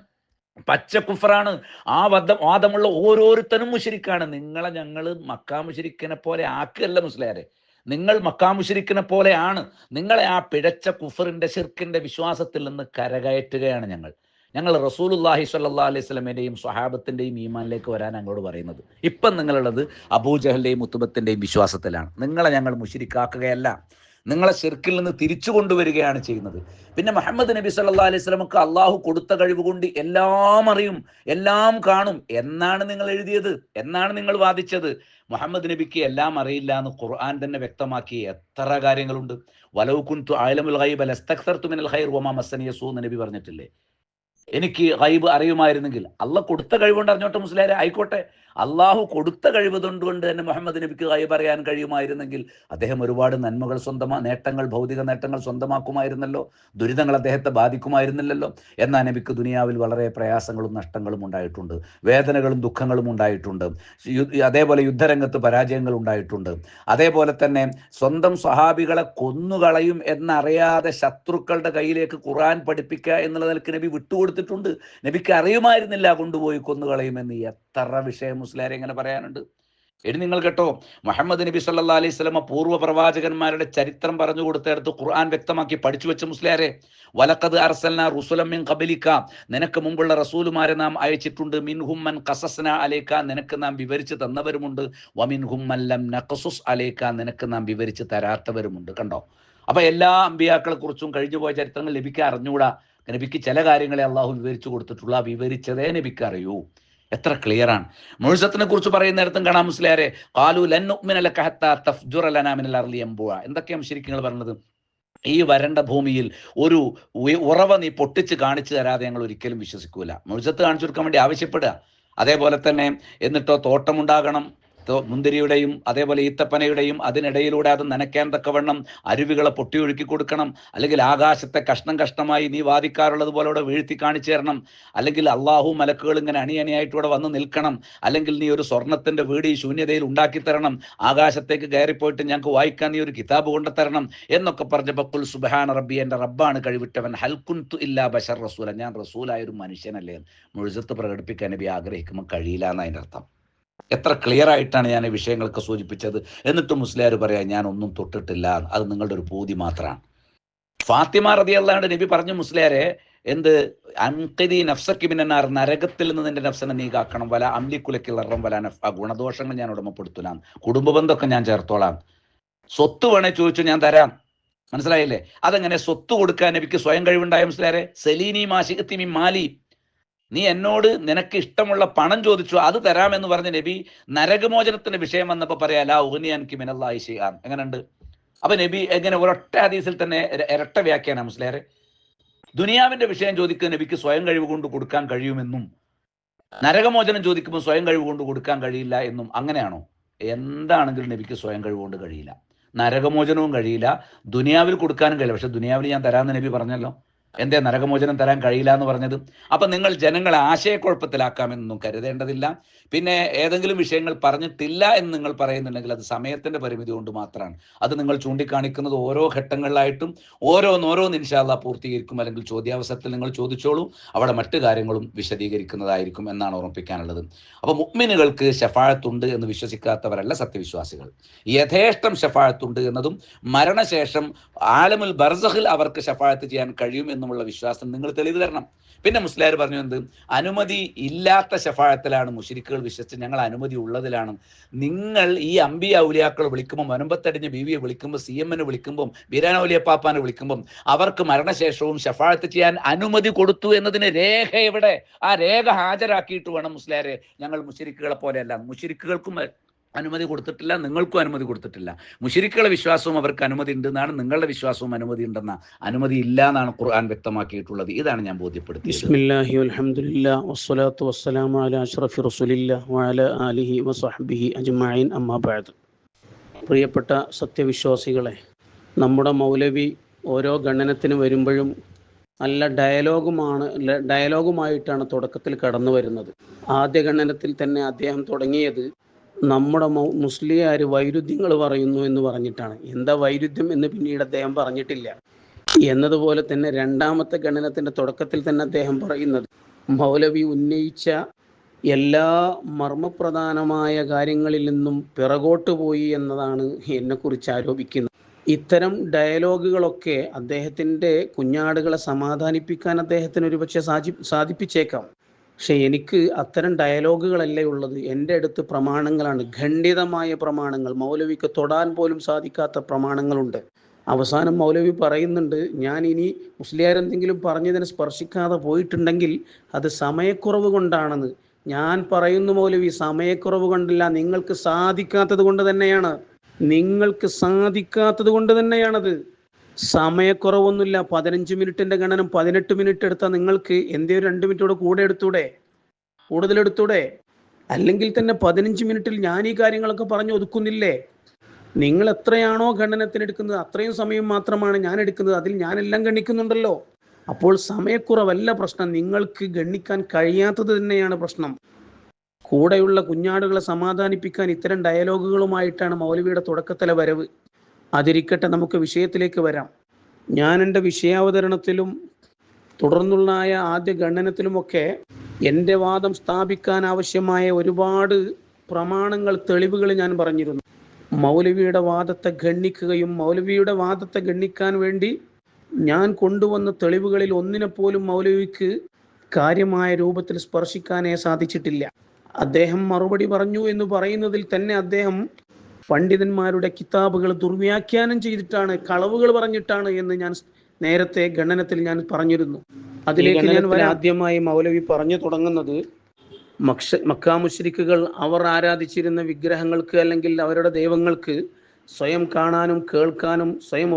പച്ച കുഫറാണ്. ആ വാദമുള്ള ഓരോരുത്തരും മുശ്രിക്കാണ്. നിങ്ങളെ ഞങ്ങൾ മക്കാ മുശ്രിക്കിനെ പോലെ ആക്കുകയല്ല മുസ്ലിയാരെ. നിങ്ങൾ മക്കാ മുശ്രിക്കിനെ പോലെയാണ്. നിങ്ങളെ ആ പിഴച്ച കുഫറിന്റെ ശിർക്കിന്റെ വിശ്വാസത്തിൽ നിന്ന് കരകയറ്റുകയാണ് ഞങ്ങൾ റസൂലുള്ളാഹി സ്വല്ലല്ലാഹു അലൈഹി വസല്ലമയുടെയും സ്വഹാബത്തിൻ്റെയും ഈമാനിലേക്ക് വരാൻ ഞങ്ങളോട് പറയുന്നത്. ഇപ്പം നിങ്ങളുള്ളത് അബൂജഹലിൻ്റെയും മുത്തുബത്തിൻ്റെയും വിശ്വാസത്തിലാണ്. നിങ്ങളെ ഞങ്ങൾ മുശ്രിക്കാക്കുകയല്ല, നിങ്ങളെ ശിർക്കിൽ നിന്ന് തിരിച്ചു കൊണ്ടുവരികയാണ് ചെയ്യുന്നത്. പിന്നെ മുഹമ്മദ് നബി സല്ലല്ലാഹു അലൈഹി വസല്ലമക്ക് അള്ളാഹു കൊടുത്ത കഴിവ് കൊണ്ട് എല്ലാം അറിയും, എല്ലാം കാണും എന്നാണ് നിങ്ങൾ എഴുതിയത്, എന്നാണ് നിങ്ങൾ വാദിച്ചത്. മുഹമ്മദ് നബിക്ക് എല്ലാം അറിയില്ല എന്ന് ഖുർആൻ തന്നെ വ്യക്തമാക്കിയ എത്ര കാര്യങ്ങളുണ്ട്. വലൗ കുൻതു അഅലമുൽ ഗൈബ ലസ്തക്സർതു മിനൽ ഖൈർ വമാ മസ്സനിയ സൂ എന്ന് നബി പറഞ്ഞിട്ടില്ലേ? എനിക്ക് ഗൈബ് അറിയുമായിരുന്നെങ്കിൽ. അള്ളാഹ് കൊടുത്ത കഴിവുകൊണ്ട് അറിഞ്ഞോട്ടെ മുസ്ലിയാരെ, ആയിക്കോട്ടെ. അള്ളാഹു കൊടുത്ത കഴിവ് കൊണ്ട് തന്നെ മുഹമ്മദ് നബിക്ക് ഗൈബ് അറിയാൻ കഴിയുമായിരുന്നെങ്കിൽ അദ്ദേഹം ഒരുപാട് നന്മകൾ നേട്ടങ്ങൾ, ഭൗതിക നേട്ടങ്ങൾ സ്വന്തമാക്കുമായിരുന്നല്ലോ. ദുരിതങ്ങൾ അദ്ദേഹത്തെ ബാധിക്കുമായിരുന്നില്ലല്ലോ. എന്നാൽ നബിക്ക് ദുനിയാവിൽ വളരെ പ്രയാസങ്ങളും നഷ്ടങ്ങളും ഉണ്ടായിട്ടുണ്ട്, വേദനകളും ദുഃഖങ്ങളും ഉണ്ടായിട്ടുണ്ട്. അതേപോലെ യുദ്ധരംഗത്ത് പരാജയങ്ങൾ ഉണ്ടായിട്ടുണ്ട്. അതേപോലെ തന്നെ സ്വന്തം സ്വഹാബികളെ കൊന്നുകളയും എന്നറിയാതെ ശത്രുക്കളുടെ കയ്യിലേക്ക് ഖുർആൻ പഠിപ്പിക്കുക എന്നുള്ള നിലക്ക് നബി വിട്ടുകൊടുത്തിട്ടുണ്ട്. നബിക്ക് അറിയുമായിരുന്നില്ല കൊണ്ടുപോയി കൊന്നുകളയുമെന്ന്. എത്ര വിഷയം മുസ്ലിയാരെ എങ്ങനെ പറയാനുണ്ട്. ഇനി നിങ്ങൾ കേട്ടോ, മുഹമ്മദ് നബി സല്ലല്ലാഹു അലൈഹി വസല്ലമ പൂർവ്വ പ്രവാചകന്മാരുടെ ചരിത്രം പറഞ്ഞു കൊടുത്തെടുത്ത് ഖുർആൻ വ്യക്തമാക്കി പഠിച്ചു വെച്ച മുസ്ലിയാരെ. വലഖദ് അർസൽനാ റുസുലൻ മിൻ ഖബലിക, നിനക്ക് മുമ്പുള്ള റസൂലുമാരെ നാം അയച്ചിട്ടുണ്ട്. മിൻഹും മൻ ഖസസ്നാ അലൈക, നിനക്ക് നാം വിവരിച്ച് തന്നവരുമുണ്ട്. വമിൻഹും മൻ ലം നഖസുസ് അലൈക, നിനക്ക് നാം വിവരിച്ച് തരാത്തവരുമുണ്ട്. കണ്ടോ? അപ്പൊ എല്ലാ അമ്പിയാക്കളെ കുറിച്ചും കഴിഞ്ഞുപോയ ചരിത്രങ്ങൾ നബിക്ക് അറിഞ്ഞുകൂടാ. നബിക്ക് ചില കാര്യങ്ങളെ അള്ളാഹു വിവരിച്ചു കൊടുത്തിട്ടുള്ള, വിവരിച്ചതേ നബിക്ക് അറിയൂ. എത്ര ക്ലിയറാണ്. മുഅ്ജിസത്തിനെ കുറിച്ച് പറയുന്നിടത്തും കാണാം മുസ്ലിയാരെ, ഖാലു ലൻ നുഅ്മിന ലക ഹത്താ തഫ്ജുറ ലനാ മിനൽ അർളി യംബുഅ. എന്തൊക്കെയാണ് മുശ്രിക്കുകൾ പറഞ്ഞത്? ഈ വരണ്ട ഭൂമിയിൽ ഒരു ഉറവ നീ പൊട്ടിച്ച് കാണിച്ചു തരാതെ ഞങ്ങൾ ഒരിക്കലും വിശ്വസിക്കൂല. മുഅ്ജിസത്ത് കാണിച്ചു കൊടുക്കാൻ വേണ്ടി ആവശ്യപ്പെടുക. അതേപോലെ തന്നെ എന്നിട്ടോ തോട്ടമുണ്ടാകണം, മുന്തിരിയുടെയും അതേപോലെ ഈത്തപ്പനയുടെയും, അതിനിടയിലൂടെ അത് നനയ്ക്കാൻ തക്കവണ്ണം അരുവികളെ പൊട്ടിയൊഴുക്കി കൊടുക്കണം. അല്ലെങ്കിൽ ആകാശത്തെ കഷ്ണം കഷ്ണമായി നീ വാദിക്കാറുള്ളത് പോലെ ഇവിടെ വീഴ്ത്തി കാണിച്ചു തരണം. അല്ലെങ്കിൽ അള്ളാഹു മലക്കുകൾ ഇങ്ങനെ അണിയണിയായിട്ട് ഇവിടെ വന്ന് നിൽക്കണം. അല്ലെങ്കിൽ നീ ഒരു സ്വർണത്തിന്റെ വീട് ഈ ശൂന്യതയിൽ ഉണ്ടാക്കി തരണം. ആകാശത്തേക്ക് കയറിപ്പോയിട്ട് ഞങ്ങൾക്ക് വായിക്കാൻ നീ ഒരു കിതാബ് കൊണ്ടുതരണം എന്നൊക്കെ പറഞ്ഞപ്പോൾ ഖുൽ സുബ്ഹാന റബ്ബി, എൻ്റെ റബ്ബാണ് കഴിവിട്ടവൻ, ഹൽ കുൻതു ഇല്ലാ ബശർ റസൂല, ഞാൻ റസൂലായ ഒരു മനുഷ്യനല്ലേ. മുഅ്ജിസത്ത് പ്രകടിപ്പിക്കാൻ നബി ആഗ്രഹിക്കുമ്പോൾ കഴിയില്ല എന്ന് അതിൻ്റെ അർത്ഥം. എത്ര ക്ലിയർ ആയിട്ടാണ് ഞാൻ ഈ വിഷയങ്ങളൊക്കെ സൂചിപ്പിച്ചത്. എന്നിട്ടും മുസ്ലിയാർ പറയാം ഞാൻ ഒന്നും തൊട്ടിട്ടില്ല, അത് നിങ്ങളുടെ ഒരു പൂതി മാത്രമാണ്. ഫാത്തിമ റളിയല്ലാഹു അൻഹ നബി പറഞ്ഞു മുസ്ലിയാരെ, എന്ത് അൻഖിദി നഫ്സക്കി മിനന്നാർ, നരകത്തിൽ നിന്ന് നിന്റെ നഫ്സിനെ നീ കാക്കണം. വല അംലിക്കുലക്കി ലറം വല നഫ്, ആ ഗുണദോഷങ്ങൾ ഞാൻ ഉടമപ്പെടുത്തലാം, കുടുംബ ബന്ധമൊക്കെ ഞാൻ ചേർത്തോളാം. സ്വത്ത് വേണേ ചോദിച്ചു ഞാൻ തരാം. മനസ്സിലായില്ലേ? അതെങ്ങനെ സ്വത്ത് കൊടുക്കാൻ നബിക്ക് സ്വയം കഴിവുണ്ടായ മുസ്ലിയാരെ? സലീനി മാശികത്തി മിൻ മാലി, നീ എന്നോട് നിനക്ക് ഇഷ്ടമുള്ള പണം ചോദിച്ചു, അത് തരാമെന്ന് പറഞ്ഞ നബി നരകമോചനത്തിന്റെ വിഷയം വന്നപ്പോൾ പറയാ ലാ ഉഗ്നി അൻകി മിനല്ലാഹി ശൈഅൻ. എങ്ങനെയുണ്ട്? അപ്പൊ നബി എങ്ങനെ ഒരൊറ്റ ഹദീസിൽ തന്നെ ഇരട്ട വ്യാഖ്യാനം മുസ്ലിയാരെ. ദുനിയാവിന്റെ വിഷയം ചോദിക്കുന്ന നബിക്ക് സ്വയം കഴിവ് കൊണ്ട് കൊടുക്കാൻ കഴിയുമെന്നും, നരകമോചനം ചോദിക്കുമ്പോൾ സ്വയം കഴിവ് കൊണ്ട് കൊടുക്കാൻ കഴിയില്ല എന്നും അങ്ങനെയാണോ? എന്താണെങ്കിലും നബിക്ക് സ്വയം കഴിവ് കൊണ്ട് കഴിയില്ല, നരകമോചനവും കഴിയില്ല, ദുനിയാവിൽ കൊടുക്കാനും കഴിയില്ല. പക്ഷെ ദുനിയാവിൽ ഞാൻ തരാമെന്ന് നബി പറഞ്ഞല്ലോ. എന്തേ നരകമോചനം തരാൻ കഴിയില്ല എന്ന് പറഞ്ഞത്? അപ്പൊ നിങ്ങൾ ജനങ്ങളെ ആശയക്കുഴപ്പത്തിലാക്കാമെന്നൊന്നും കരുതേണ്ടതില്ല. പിന്നെ ഏതെങ്കിലും വിഷയങ്ങൾ പറഞ്ഞിട്ടില്ല എന്ന് നിങ്ങൾ പറയുന്നുണ്ടെങ്കിൽ അത് സമയത്തിന്റെ പരിമിതി കൊണ്ട് മാത്രമാണ്. അത് നിങ്ങൾ ചൂണ്ടിക്കാണിക്കുന്നത് ഓരോ ഘട്ടങ്ങളിലായിട്ടും ഓരോന്ന് ഇൻഷാ അല്ലാഹ് പൂർത്തീകരിക്കും. അല്ലെങ്കിൽ ചോദ്യാവസരത്തിൽ നിങ്ങൾ ചോദിച്ചോളൂ, അവിടെ മറ്റു കാര്യങ്ങളും വിശദീകരിക്കുന്നതായിരിക്കും എന്നാണ് ഓർമ്മിപ്പിക്കാനുള്ളത്. അപ്പൊ മുഅ്മിനുകൾക്ക് ശഫാഅത്തുണ്ട് എന്ന് വിശ്വസിക്കാത്തവരല്ല സത്യവിശ്വാസികൾ. യഥേഷ്ടം ശഫാഅത്തുണ്ട് എന്നതും മരണശേഷം ആലമുൽ ബർസഖിൽ അവർക്ക് ശഫാഅത്ത് ചെയ്യാൻ കഴിയും എന്നുമുള്ള വിശ്വാസം നിങ്ങൾ തെളിവ് തരണം. പിന്നെ മുസ്ലിയാർ പറഞ്ഞു എന്ത്? അനുമതി ഇല്ലാത്ത ശഫാഅത്തിലാണ് മുശ്രിക്കുകൾ വിശ്വസിച്ച്, ഞങ്ങൾ അനുമതി ഉള്ളതിലാണ്. നിങ്ങൾ ഈ അമ്പിയ ഔലിയാക്കൾ വിളിക്കുമ്പോൾ, മുനമ്പത്തടിഞ്ഞ ബീവിയെ വിളിക്കുമ്പോൾ, CM വിളിക്കുമ്പോൾ, ബീരാനൗലിയപ്പാപ്പാനെ വിളിക്കുമ്പോൾ അവർക്ക് മരണശേഷവും ശഫാഅത്ത് ചെയ്യാൻ അനുമതി കൊടുത്തു എന്നതിന് രേഖ എവിടെ? ആ രേഖ ഹാജരാക്കിയിട്ട് വേണം മുസ്ലിയാരെ. ഞങ്ങൾ മുശ്രിക്കുകളെ പോലെയല്ല, മുശ്രിക്കുകൾക്കും അനുമതി കൊടുത്തിട്ടില്ല, നിങ്ങൾക്കും അനുമതി കൊടുത്തിട്ടില്ല. മുശ്രിക്കുകളുടെ വിശ്വാസവും അവർക്ക് അനുമതി ഉണ്ടെന്നാണ്, നിങ്ങളുടെ വിശ്വാസവും അനുമതി ഉണ്ടെന്ന, അനുമതി ഇല്ല എന്നാണ് ഖുർആൻ വ്യക്തമാക്കിയിട്ടുള്ളത്. ഇതാണ് ഞാൻ ബോധ്യപ്പെടുത്തിയത്. ബിസ്മില്ലാഹി വൽഹംദുലില്ലാഹി വസ്സലാത്തു വസ്സലാമു അലാ അഷ്റഫി റസൂലില്ലാഹി വഅലാ ആലിഹി വസഹ്ബിഹി അജ്മഈൻ, അമ്മാ ബഅദ്. പ്രിയപ്പെട്ട സത്യവിശ്വാസികളെ, നമ്മുടെ മൗലവി ഓരോ ഗണനത്തിന് വരുമ്പോഴും നല്ല ഡയലോഗുമായിട്ടാണ് തുടക്കത്തിൽ കടന്നു വരുന്നത്. ആദ്യ ഗണനത്തിൽ തന്നെ അദ്ദേഹം തുടങ്ങിയത് നമ്മുടെ മുസ്ലിയാർ വൈരുദ്ധ്യങ്ങൾ പറയുന്നു എന്ന് പറഞ്ഞിട്ടാണ്. എന്താ വൈരുദ്ധ്യം എന്ന് പിന്നീട് അദ്ദേഹം പറഞ്ഞിട്ടില്ല. എന്നതുപോലെ തന്നെ രണ്ടാമത്തെ ഗണനത്തിൻ്റെ തുടക്കത്തിൽ തന്നെ അദ്ദേഹം പറയുന്നത് മൗലവി ഉന്നയിച്ച എല്ലാ മർമ്മപ്രധാനമായ കാര്യങ്ങളിൽ നിന്നും പിറകോട്ട് പോയി എന്നതാണ് എന്നെക്കുറിച്ച് ആരോപിക്കുന്നത്. ഇത്തരം ഡയലോഗുകളൊക്കെ അദ്ദേഹത്തിൻ്റെ കുഞ്ഞാടുകളെ സമാധാനിപ്പിക്കാൻ അദ്ദേഹത്തിന് ഒരുപക്ഷെ സാധിപ്പിച്ചേക്കാം. പക്ഷെ എനിക്ക് അത്തരം ഡയലോഗുകളല്ലേ ഉള്ളത്. എൻ്റെ അടുത്ത് പ്രമാണങ്ങളാണ്, ഖണ്ഡിതമായ പ്രമാണങ്ങൾ, മൗലവിക്ക് തൊടാൻ പോലും സാധിക്കാത്ത പ്രമാണങ്ങളുണ്ട്. അവസാനം മൗലവി പറയുന്നുണ്ട്, ഞാൻ ഇനി മുസ്ലിയാരെന്തെങ്കിലും പറഞ്ഞതിനെ സ്പർശിക്കാതെ പോയിട്ടുണ്ടെങ്കിൽ അത് സമയക്കുറവ് കൊണ്ടാണെന്ന്. ഞാൻ പറയുന്നു മൗലവി, സമയക്കുറവ് കൊണ്ടല്ല, നിങ്ങൾക്ക് സാധിക്കാത്തത് കൊണ്ട് തന്നെയാണ്. സമയക്കുറവൊന്നുമില്ല. 15 മിനിറ്റിന്റെ ഗണനം 18 മിനിറ്റ് എടുത്താൽ നിങ്ങൾക്ക് എന്തേ ഒരു 2 മിനിറ്റോട് കൂടെ എടുത്തൂടെ, കൂടുതലെടുത്തൂടെ? അല്ലെങ്കിൽ തന്നെ 15 മിനിറ്റിൽ ഞാൻ ഈ കാര്യങ്ങളൊക്കെ പറഞ്ഞു ഒതുക്കുന്നില്ലേ? നിങ്ങൾ എത്രയാണോ ഗണനത്തിന് എടുക്കുന്നത് അത്രയും സമയം മാത്രമാണ് ഞാൻ എടുക്കുന്നത്. അതിൽ ഞാനെല്ലാം ഗണിക്കുന്നുണ്ടല്ലോ. അപ്പോൾ സമയക്കുറവല്ല പ്രശ്നം, നിങ്ങൾക്ക് ഗണിക്കാൻ കഴിയാത്തത് തന്നെയാണ് പ്രശ്നം. കൂടെയുള്ള കുഞ്ഞാടുകളെ സമാധാനിപ്പിക്കാൻ ഇത്തരം ഡയലോഗുകളുമായിട്ടാണ് മൗലവിയുടെ തുടക്കത്തിലെ വരവ്. അതിരിക്കട്ടെ, നമുക്ക് വിഷയത്തിലേക്ക് വരാം. ഞാൻ എൻ്റെ വിഷയാവതരണത്തിലും തുടർന്നുള്ള ആദ്യ ഗണനത്തിലുമൊക്കെ എൻ്റെ വാദം സ്ഥാപിക്കാൻ ആവശ്യമായ ഒരുപാട് പ്രമാണങ്ങൾ, തെളിവുകൾ ഞാൻ പറഞ്ഞിരുന്നു. മൗലവിയുടെ വാദത്തെ ഗണ്ണിക്കുകയും മൗലവിയുടെ വാദത്തെ ഗണ്ണിക്കാൻ വേണ്ടി ഞാൻ കൊണ്ടുവന്ന തെളിവുകളിൽ ഒന്നിനെപ്പോലും മൗലവിക്ക് കാര്യമായ രൂപത്തിൽ സ്പർശിക്കാനേ സാധിച്ചിട്ടില്ല. അദ്ദേഹം മറുപടി പറഞ്ഞു എന്ന് പറയുന്നതിൽ തന്നെ അദ്ദേഹം പണ്ഡിതന്മാരുടെ കിതാബുകൾ ദുർവ്യാഖ്യാനം ചെയ്തിട്ടാണ്, കളവുകൾ പറഞ്ഞിട്ടാണ് എന്ന് ഞാൻ നേരത്തെ ഗണനത്തിൽ ഞാൻ പറഞ്ഞിരുന്നു. അതിലേക്ക് ഞാൻ ആദ്യമായി മൗലവി പറഞ്ഞു തുടങ്ങുന്നത്, മക്കാ മുശ്രിക്കുകൾ അവർ ആരാധിച്ചിരുന്ന വിഗ്രഹങ്ങൾക്ക് അല്ലെങ്കിൽ അവരുടെ ദൈവങ്ങൾക്ക് സ്വയം കാണാനും കേൾക്കാനും സ്വയം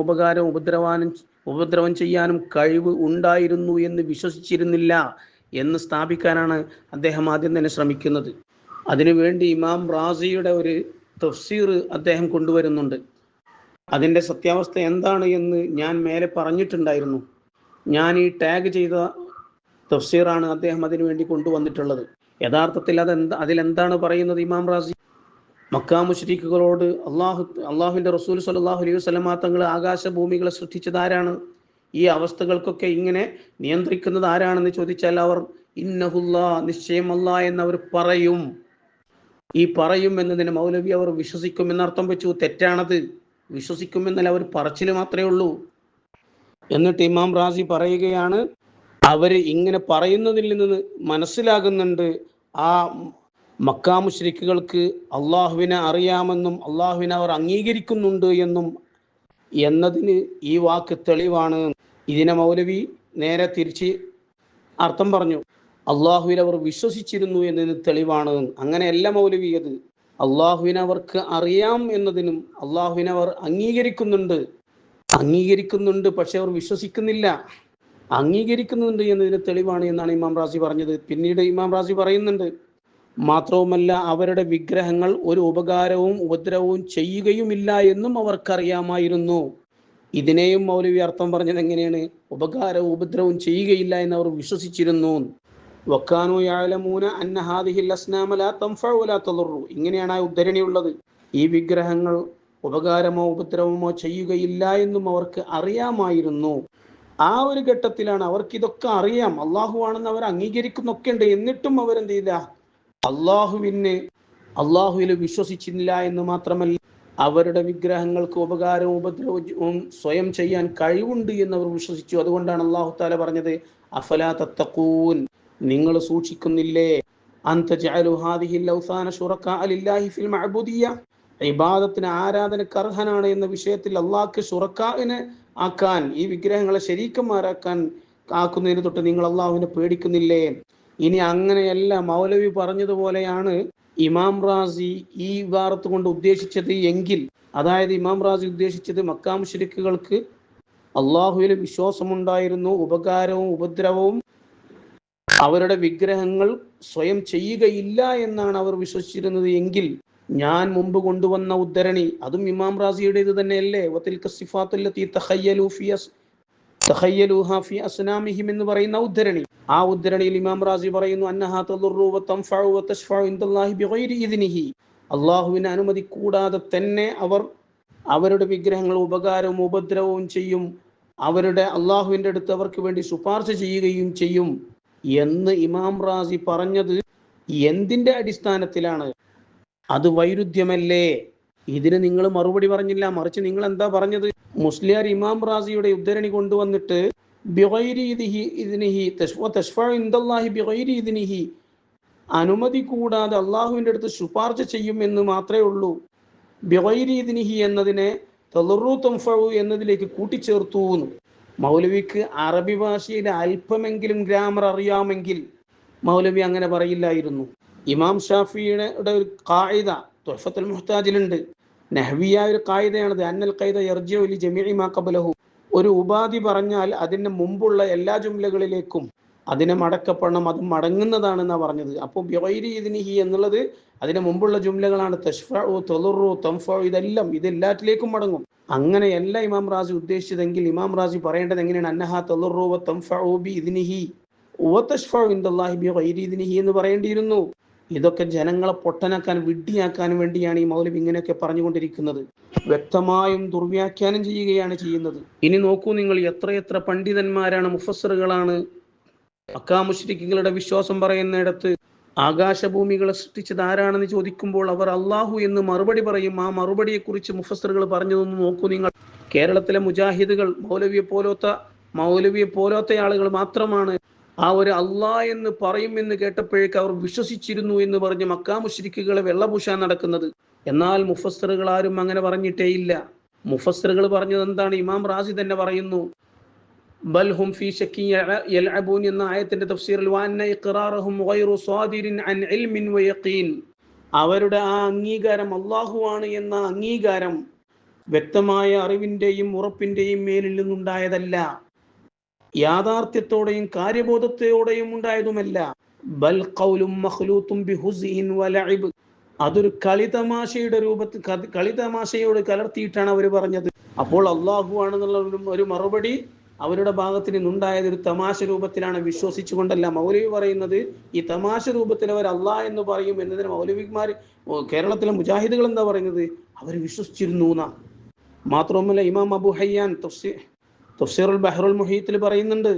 ഉപദ്രവം ചെയ്യാനും കഴിവ് ഉണ്ടായിരുന്നു എന്ന് വിശ്വസിച്ചിരുന്നില്ല എന്ന് സ്ഥാപിക്കാനാണ് അദ്ദേഹം ആദ്യം തന്നെ ശ്രമിക്കുന്നത്. അതിനുവേണ്ടി ഇമാം റാസിയുടെ ഒരു തഫ്സീർ അദ്ദേഹം കൊണ്ടുവരുന്നുണ്ട്. അതിൻ്റെ സത്യാവസ്ഥ എന്താണ് എന്ന് ഞാൻ മേലെ പറഞ്ഞിട്ടുണ്ടായിരുന്നു. ഞാൻ ഈ ടാഗ് ചെയ്ത തഫ്സീറാണ് അദ്ദേഹം അതിനു വേണ്ടി കൊണ്ടുവന്നിട്ടുള്ളത്. യഥാർത്ഥത്തിൽ അതിലെന്താണ് പറയുന്നത്? ഇമാം റാസി മക്കാ മുശ്രിക്കുകളോട് അള്ളാഹുവിൻ്റെ റസൂൽ സ്വല്ലല്ലാഹു അലൈഹി വസല്ലമ തങ്ങൾ ആകാശഭൂമികളെ സൃഷ്ടിച്ചത് ആരാണ്, ഈ അവസ്ഥകൾക്കൊക്കെ ഇങ്ങനെ നിയന്ത്രിക്കുന്നത് ആരാണെന്ന് ചോദിച്ചാൽ അവർ ഇന്നഹുല്ലാ, നിശ്ചയം അല്ലാഹ് എന്നവർ പറയും. ഈ പറയും എന്നതിന് മൗലവി അവർ വിശ്വസിക്കുമെന്നർത്ഥം വെച്ചു. തെറ്റാണത്. വിശ്വസിക്കുമെന്നല്ല, അവർ പറച്ചിൽ മാത്രമേ ഉള്ളൂ. എന്നിട്ട് ഇമാം റാസി പറയുകയാണ്, അവർ ഇങ്ങനെ പറയുന്നതിൽ നിന്ന് മനസ്സിലാകുന്നുണ്ട് ആ മക്കാ മുശ്രിക്കുകൾക്ക് അള്ളാഹുവിനെ അറിയാമെന്നും അള്ളാഹുവിനെ അവർ അംഗീകരിക്കുന്നുണ്ട് എന്നതിന് ഈ വാക്ക് തെളിവാണ്. ഇതിനെ മൗലവി നേരെ തിരിച്ച് അർത്ഥം പറഞ്ഞു. അള്ളാഹുവിനെ അവർ വിശ്വസിച്ചിരുന്നു എന്നതിന് തെളിവാണ്. അങ്ങനെയല്ല മൗലവി, അത് അള്ളാഹുവിനെ അവർക്ക് അറിയാം എന്നതിനും അള്ളാഹുവിനെ അവർ അംഗീകരിക്കുന്നുണ്ട് പക്ഷെ അവർ വിശ്വസിക്കുന്നില്ല. അംഗീകരിക്കുന്നുണ്ട് എന്നതിന് തെളിവാണ് എന്നാണ് ഇമാം റാസി പറഞ്ഞത്. പിന്നീട് ഇമാം റാസി പറയുന്നുണ്ട്, മാത്രവുമല്ല അവരുടെ വിഗ്രഹങ്ങൾ ഒരു ഉപകാരവും ഉപദ്രവവും ചെയ്യുകയുമില്ല എന്നും അവർക്കറിയാമായിരുന്നു. ഇതിനെയും മൗലവി അർത്ഥം പറഞ്ഞത് എങ്ങനെയാണ്? ഉപകാരവും ഉപദ്രവവും ചെയ്യുകയില്ല എന്ന് അവർ വിശ്വസിച്ചിരുന്നു. വക്കാനു യഅലമൂന അന്ന ഹാദിഹിൽ അസ്നാമ ലാ തൻഫഉ വലാ തദുറു. ഇങ്ങനെയാണ് ആ ഉദ്ധരണിയുള്ളത്. ഈ വിഗ്രഹങ്ങൾ ഉപകാരമോ ഉപദ്രവമോ ചെയ്യുകയില്ല എന്നും അവർക്ക് അറിയാമായിരുന്നു. ആ ഒരു ഘട്ടത്തിലാണ് അവർക്കിതൊക്കെ അറിയാം, അള്ളാഹു ആണെന്ന് അവർ അംഗീകരിക്കുന്നൊക്കെ ഉണ്ട്, എന്നിട്ടും അവരെന്ത് ചെയ്യില്ല, അള്ളാഹുവിൽ വിശ്വസിച്ചില്ല എന്ന് മാത്രമല്ല അവരുടെ വിഗ്രഹങ്ങൾക്ക് ഉപകാരവും ഉപദ്രവവും സ്വയം ചെയ്യാൻ കഴിവുണ്ട് എന്നവർ വിശ്വസിച്ചു. അതുകൊണ്ടാണ് അല്ലാഹു തആല പറഞ്ഞത്, അഫലാ തത്തഖൂൻ, നിങ്ങൾ സൂക്ഷിക്കുന്നില്ലേ, അൻ തജഅലു ഹാദിഹിൽ ഔസാന ശുറകാഅ ലില്ലാഹി ഫിൽ മഅബൂദിയ്യ, ഇബാദത്തിന് ആരാധനക്ക് അർഹനാണ് എന്ന വിഷയത്തിൽ അള്ളാഹ്ക്ക് ശുറക്കാഇനെ ആക്കാൻ, ഈ വിഗ്രഹങ്ങളെ ആക്കുന്നതിന് തൊട്ട് നിങ്ങൾ അള്ളാഹുവിനെ പേടിക്കുന്നില്ലേ? ഇനി അങ്ങനെയല്ല, മൗലവി പറഞ്ഞതുപോലെയാണ് ഇമാം റാസി ഈ ഇബാറത്ത് കൊണ്ട് ഉദ്ദേശിച്ചത് എങ്കിൽ, അതായത് ഇമാം റാസി ഉദ്ദേശിച്ചത് മക്കാ മുശ്രിക്കുകൾക്ക് അള്ളാഹുവിൽ വിശ്വാസമുണ്ടായിരുന്നു, ഉപകാരവും ഉപദ്രവവും അവരുടെ വിഗ്രഹങ്ങൾ സ്വയം ചെയ്യുകയില്ല എന്നാണ് അവർ വിശ്വസിച്ചിരുന്നത് എങ്കിൽ, ഞാൻ മുമ്പ് കൊണ്ടുവന്ന ഉദ്ധരണി അതും ഇമാം റാസിയുടേത് തന്നെയല്ലേ? വതിൽക സിഫാത്തുല്ലതി തഖയ്യലൂഹാ ഫി അസ്നാമിഹിം എന്ന് പറയുന്ന ഉദ്ധരണി. ആ ഉദ്ധരണിയിൽ ഇമാം റാസി പറയുന്നു, അന്നഹാ തദുറു വതൻഫഉ വതശ്ഫഉ ഇൻദല്ലാഹി ബിഗൈരി ഇദ്നിഹി, അല്ലാഹുവിന്റെ അനുമതി കൂടാതെ തന്നെ അവരുടെ വിഗ്രഹങ്ങൾ ഉപകാരവും ഉപദ്രവവും ചെയ്യും, അവരുടെ അള്ളാഹുവിന്റെ അടുത്ത് അവർക്ക് വേണ്ടി ശുപാർശ ചെയ്യുകയും ചെയ്യും എന്ന് ഇമാം റാസി പറഞ്ഞത് എന്തിന്റെ അടിസ്ഥാനത്തിലാണ്? അത് വൈരുദ്ധ്യമല്ലേ? ഇതിന് നിങ്ങൾ മറുപടി പറഞ്ഞില്ല. മറിച്ച് നിങ്ങൾ എന്താ പറഞ്ഞത്? മുസ്ലിയാർ ഇമാം റാസിയുടെ ഉദ്ധരണി കൊണ്ടുവന്നിട്ട് ബിഗൈരി ഇദ്നിഹി തശ്ഫഉ ഇൻദല്ലാഹി ബിഗൈരി ഇദ്നിഹി, അനുമതി കൂടാതെ അള്ളാഹുവിന്റെ അടുത്ത് ശുപാർശ ചെയ്യും എന്ന് മാത്രമേ ഉള്ളൂ. ബിഗൈരി ഇദ്നിഹി എന്നതിനെ തദുറു തൻഫഉ എന്നതിലേക്ക് കൂട്ടിച്ചേർത്തു. മൗലവിക്ക് അറബി ഭാഷയിലെ അല്പമെങ്കിലും ഗ്രാമർ അറിയാമെങ്കിൽ മൗലവി അങ്ങനെ പറയില്ലായിരുന്നു. ഇമാം ഷാഫിയുടെ ഒരു ഖായിദ തുഹ്ഫത്തുൽ മുഹ്താജിലുണ്ട്, നഹ്വിയായ ഒരു ഖായിദയാണത്. അന്നൽ ഖൈദ യർജിഉ ലി ജമീഇ മാ ഖബലഹു, ഒരു ഉപാധി പറഞ്ഞാൽ അതിന് മുമ്പുള്ള എല്ലാ ജുംലകളിലേക്കും അതിനെ മടക്കപ്പെടണം, അത് മടങ്ങുന്നതാണെന്നാണ് പറഞ്ഞത്. അപ്പോൾ ബിഗൈരി ഇദ്നിഹി എന്നുള്ളത് അതിന് മുമ്പുള്ള ജുംലകളാണ്. തശ്ഫഉ, തളുറു, തൻഫഉ, ഇതെല്ലാറ്റിലേക്കും മടങ്ങും. അങ്ങനെയല്ല ഇമാം റാസി ഉദ്ദേശിച്ചതെങ്കിൽ ഇമാം റാസി പറയേണ്ടത് എങ്ങനെയാണ്? അന്നഹാ തളുറു വ തൻഫഉ ബി ഇദ്നിഹി വ തശ്ഫഉ ഇൻദല്ലാഹി ബിഗൈരി ഇദ്നിഹി എന്ന് പറയേണ്ടിയിരുന്നു. ഇതൊക്കെ ജനങ്ങളെ പൊട്ടനാക്കാൻ, വിഡ്ഢിയാക്കാൻ വേണ്ടിയാണ് ഈ മൗലവി ഇങ്ങനെയൊക്കെ പറഞ്ഞുകൊണ്ടിരിക്കുന്നത്. വ്യക്തമായും ദുർവ്യാഖ്യാനം ചെയ്യുകയാണ് ചെയ്യുന്നത്. ഇനി നോക്കൂ നിങ്ങൾ, എത്രയെത്ര പണ്ഡിതന്മാരാണ്, മുഫസ്സിറുകളാണ് മക്കാ മുശ്രിക്കുകളുടെ വിശ്വാസം പറയുന്നിടത്ത് ആകാശഭൂമികളെ സൃഷ്ടിച്ചത് ആരാണെന്ന് ചോദിക്കുമ്പോൾ അവർ അള്ളാഹു എന്ന് മറുപടി പറയും. ആ മറുപടിയെക്കുറിച്ച് മുഫസ്സിറുകൾ പറഞ്ഞതൊന്ന് നോക്കൂ നിങ്ങൾ. കേരളത്തിലെ മുജാഹിദുകൾ മൗലവിയെ പോലത്തെ ആളുകൾ മാത്രമാണ് ആ ഒരു അള്ളാഹ് എന്ന് പറയുമെന്ന് കേട്ടപ്പോഴേക്ക് അവർ വിശ്വസിച്ചിരുന്നു എന്ന് പറഞ്ഞ് മക്കാ മുശ്രിക്കുകളെ വെള്ളപൂശാൻ നടക്കുന്നത്. എന്നാൽ മുഫസ്സിറുകൾ ആരും അങ്ങനെ പറഞ്ഞിട്ടേയില്ല. മുഫസ്സിറുകൾ പറഞ്ഞത് എന്താണ്? ഇമാം റാസി തന്നെ പറയുന്നു, ബൽ ഹും ഫീ ശക്കി യൽഅബൂൻ എന്ന ആയത്തിന്റെ തഫ്സീറിൽ വഅന്ന ഇഖ്റാറഹും ഗൈറു സാദിരിൻ അൻ ഇൽമിൻ വയഖീൻ, അവരുടെ ആ അംഗീകാരം അല്ലാഹുവാണ് എന്ന അംഗീകാരം വ്യക്തമായ അറിവിന്റെയും ഉറപ്പിന്റെയും മേലിൽ നിന്നുണ്ടായതല്ല, യാഥാർത്ഥ്യത്തോടെയും കാര്യബോധത്തോടെയും ഉണ്ടായതുമല്ല. ബൽ ഖൗലും മഖ്ലൂത്തും ബിഹുസിൻ വലഇബ്, അതൊരു കളിതമാശയോട് കലർത്തിയിട്ടാണ് അവർ പറഞ്ഞത്. അപ്പോൾ അള്ളാഹു ആണെന്നുള്ള ഒരു മറുപടി അവരുടെ ഭാഗത്ത് നിന്നുണ്ടായത് ഒരു തമാശ രൂപത്തിലാണ്, വിശ്വസിച്ചുകൊണ്ടല്ല. മൗലവി പറയുന്നത് ഈ തമാശ രൂപത്തിൽ അവർ അള്ളാഹ് എന്ന് പറയും എന്നതിന് മൗലവിമാർ, കേരളത്തിലെ മുജാഹിദുകൾ എന്താ പറയുന്നത്? അവർ വിശ്വസിച്ചിരുന്നു എന്നാ. മാത്രവുമല്ല, ഇമാം അബു ഹയ്യാൻ തഫ്സീറുൽ ബഹ്റുൽ മുഹീത്തിൽ പറയുന്നുണ്ട്,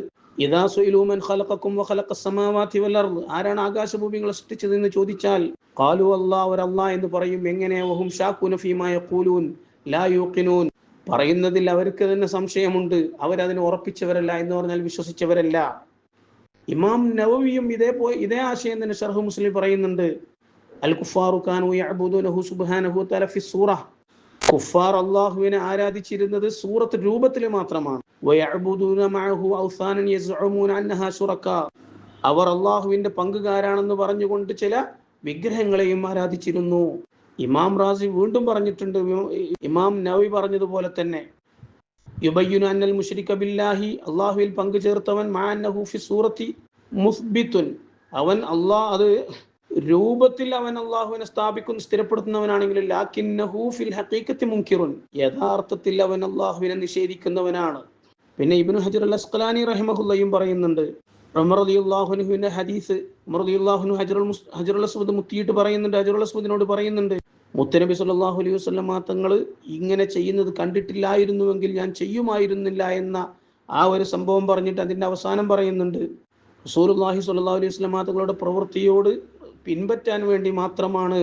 ഇദാ സുഇലൂ മൻ ഖലഖക്കും വഖലഖസ് സമാവാതി വൽ അർദ്, ആരാണ് ആകാശഭൂമികളെ സൃഷ്ടിച്ചത് എന്ന് ചോദിച്ചാൽ ഖാലു അല്ലാഹ്, അവർ അല്ലാഹ് എന്ന് പറയും. എങ്ങനെ? വഹും ഷാഖൂന ഫീമാ യഖൂലൂൻ ലാ യൂഖിനൂൻ, പറയുന്നതിൽ അവർക്ക് തന്നെ സംശയമുണ്ട്, അവരതിനെ ഉറപ്പിച്ചവരല്ല, എന്ന് പറഞ്ഞാൽ വിശ്വസിച്ചവരല്ല. ഇമാം നവവിയും ഇതേ ആശയം തന്നെ ശർഹ് മുസ്ലിം പറയുന്നുണ്ട്. അൽ കുഫാറു കാനൂ യഅബുദൂനഹു സുബ്ഹാനഹു വതആല ഫി സൂറ, കുഫാർ അല്ലാഹുവിനെ ആരാധിച്ചിരുന്നത് സൂറത്ത് രൂപത്തിൽ മാത്രമാണ്. വയഅബുദൂന മഅഹു ഔസാനൻ യസ്ഉമൂന അന്നഹാ ശുറകാ, അവർ അല്ലാഹുവിന്റെ പങ്കുകാരാണെന്ന് പറഞ്ഞുകൊണ്ട് ചില വിഗ്രഹങ്ങളെയും ആരാധിച്ചിരുന്നു. ഇമാം റാസി വീണ്ടും പറഞ്ഞിട്ടുണ്ട്, ഇമാം നവവി പറഞ്ഞതുപോലെ തന്നെ, യുബയ്യിനു അന്നൽ മുശ്രിക ബില്ലാഹി, അല്ലാഹുവിൽ പങ്കു ചേർത്തവൻ മഅന്നഹു ഫി സൂറത്തി മുസ്ബിത്തുൻ, അവൻ അത് രൂപത്തിൽ അവൻ അള്ളാഹുവിനെ സ്ഥിരപ്പെടുത്തുന്നവനാണെങ്കിലും ലാകിന്നഹു ഫിൽ ഹഖീഖത്തി മുൻകിറുൻ, യഥാർത്ഥത്തിൽ അവൻ അള്ളാഹുവിനെ നിഷേധിക്കുന്നവനാണ്. പിന്നെ ഇബ്നു ഹജർ അൽ അസ്ഖലാനി റഹിമഹുല്ലയും പറയുന്നുണ്ട്, ഉമർ റളിയല്ലാഹു അൻഹുവിന്റെ ഹദീസ്, ഉമർ റളിയല്ലാഹു അൻഹു ഹജറുൽ അസ്വദ് മുത്തിയിട്ട് പറയുന്നുണ്ട്, ഹജറുൽ അസ്വദിനോട് പറയുന്നുണ്ട്, മുത്തനബി സല്ലല്ലാഹു അലൈഹി വസല്ലം തങ്ങൾ ഇങ്ങനെ ചെയ്യുന്നത് കണ്ടിട്ടില്ലായിരുന്നുവെങ്കിൽ ഞാൻ ചെയ്യുമായിരുന്നില്ല എന്ന ആ ഒരു സംഭവം പറഞ്ഞിട്ട് അതിന്റെ അവസാനം പറയുന്നുണ്ട്, റസൂലുള്ളാഹി സ്വല്ലല്ലാഹു അലൈഹി വസല്ലം തങ്ങളുടെ പ്രവൃത്തിയോട് പിൻപറ്റാൻ വേണ്ടി മാത്രമാണ്,